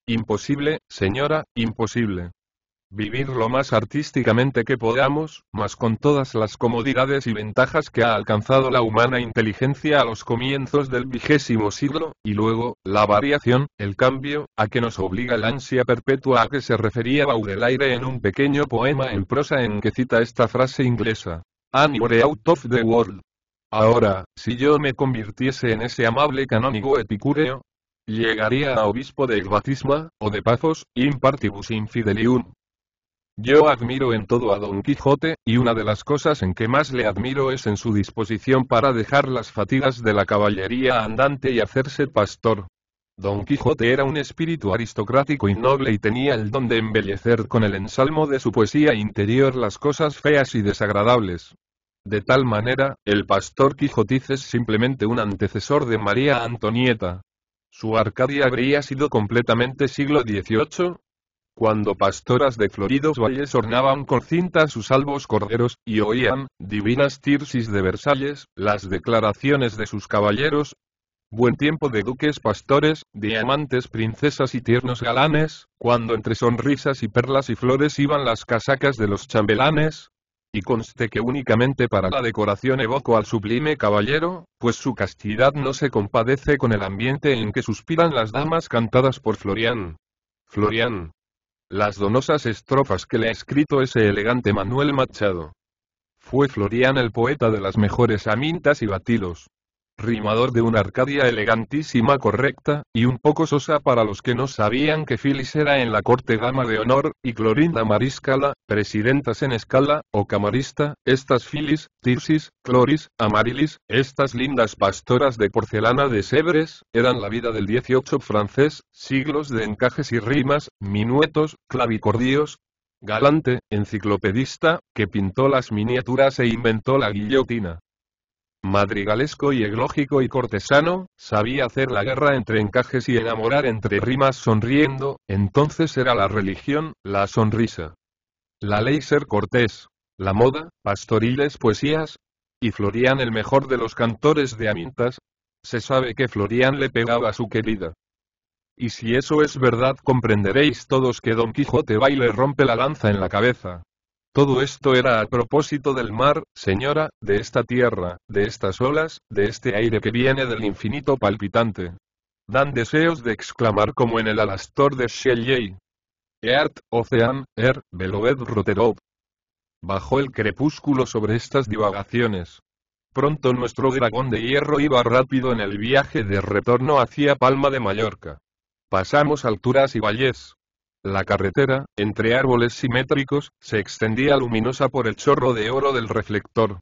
Imposible, señora, imposible. Vivir lo más artísticamente que podamos, mas con todas las comodidades y ventajas que ha alcanzado la humana inteligencia a los comienzos del 20º siglo, y luego, la variación, el cambio, a que nos obliga la ansia perpetua a que se refería Baudelaire en un pequeño poema en prosa en que cita esta frase inglesa: "Anywhere out of the world". Ahora, si yo me convirtiese en ese amable canónigo epicúreo, llegaría a obispo de Batisma, o de Pafos, in partibus infidelium. Yo admiro en todo a Don Quijote, y una de las cosas en que más le admiro es en su disposición para dejar las fatigas de la caballería andante y hacerse pastor. Don Quijote era un espíritu aristocrático y noble y tenía el don de embellecer con el ensalmo de su poesía interior las cosas feas y desagradables. De tal manera, el pastor Quijotiz es simplemente un antecesor de María Antonieta. Su Arcadia habría sido completamente siglo XVIII, cuando pastoras de floridos valles ornaban con cinta sus albos corderos, y oían, divinas tirsis de Versalles, las declaraciones de sus caballeros. Buen tiempo de duques pastores, diamantes princesas y tiernos galanes, cuando entre sonrisas y perlas y flores iban las casacas de los chambelanes. Y conste que únicamente para la decoración evoco al sublime caballero, pues su castidad no se compadece con el ambiente en que suspiran las damas cantadas por Florián. Florián. Las donosas estrofas que le ha escrito ese elegante Manuel Machado. Fue Florián el poeta de las mejores amintas y batilos. Rimador de una Arcadia elegantísima, correcta, y un poco sosa para los que no sabían que Filis era en la corte dama de honor, y Clorinda maríscala, presidenta senescala, o camarista, estas Filis, Tirsis, Cloris, Amarilis, estas lindas pastoras de porcelana de Sèvres, eran la vida del 18 francés, siglos de encajes y rimas, minuetos, clavicordíos. Galante, enciclopedista, que pintó las miniaturas e inventó la guillotina. Madrigalesco y eglógico y cortesano, sabía hacer la guerra entre encajes y enamorar entre rimas sonriendo, entonces era la religión, la sonrisa. La ley ser cortés. La moda, pastoriles poesías. Y Florián el mejor de los cantores de amintas. Se sabe que Florián le pegaba a su querida. Y si eso es verdad comprenderéis todos que Don Quijote va y le rompe la lanza en la cabeza. Todo esto era a propósito del mar, señora, de esta tierra, de estas olas, de este aire que viene del infinito palpitante. Dan deseos de exclamar como en el Alastor de Shelley. Earth, Ocean, Beloved Roterov. Bajó el crepúsculo sobre estas divagaciones. Pronto nuestro dragón de hierro iba rápido en el viaje de retorno hacia Palma de Mallorca. Pasamos alturas y valles. La carretera, entre árboles simétricos, se extendía luminosa por el chorro de oro del reflector.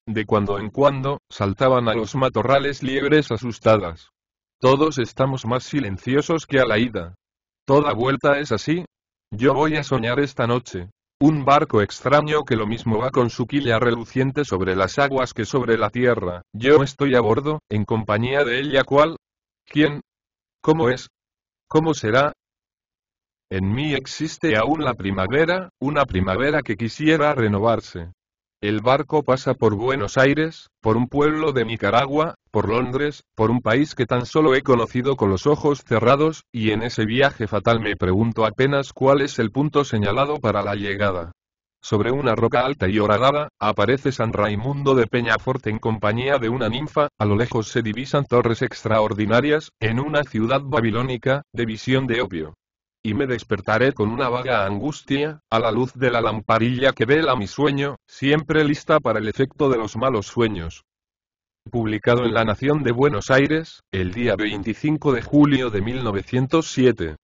De cuando en cuando, saltaban a los matorrales liebres asustadas. Todos estamos más silenciosos que a la ida. Toda vuelta es así. Yo voy a soñar esta noche. Un barco extraño que lo mismo va con su quilla reluciente sobre las aguas que sobre la tierra. Yo estoy a bordo, en compañía de ella. ¿Cuál? ¿Quién? ¿Cómo es? ¿Cómo será? En mí existe aún la primavera, una primavera que quisiera renovarse. El barco pasa por Buenos Aires, por un pueblo de Nicaragua, por Londres, por un país que tan solo he conocido con los ojos cerrados, y en ese viaje fatal me pregunto apenas cuál es el punto señalado para la llegada. Sobre una roca alta y horadada, aparece San Raimundo de Peñafort en compañía de una ninfa, a lo lejos se divisan torres extraordinarias, en una ciudad babilónica, de visión de opio. Y me despertaré con una vaga angustia, a la luz de la lamparilla que vela mi sueño, siempre lista para el efecto de los malos sueños. Publicado en La Nación de Buenos Aires, el día 25 de julio de 1907.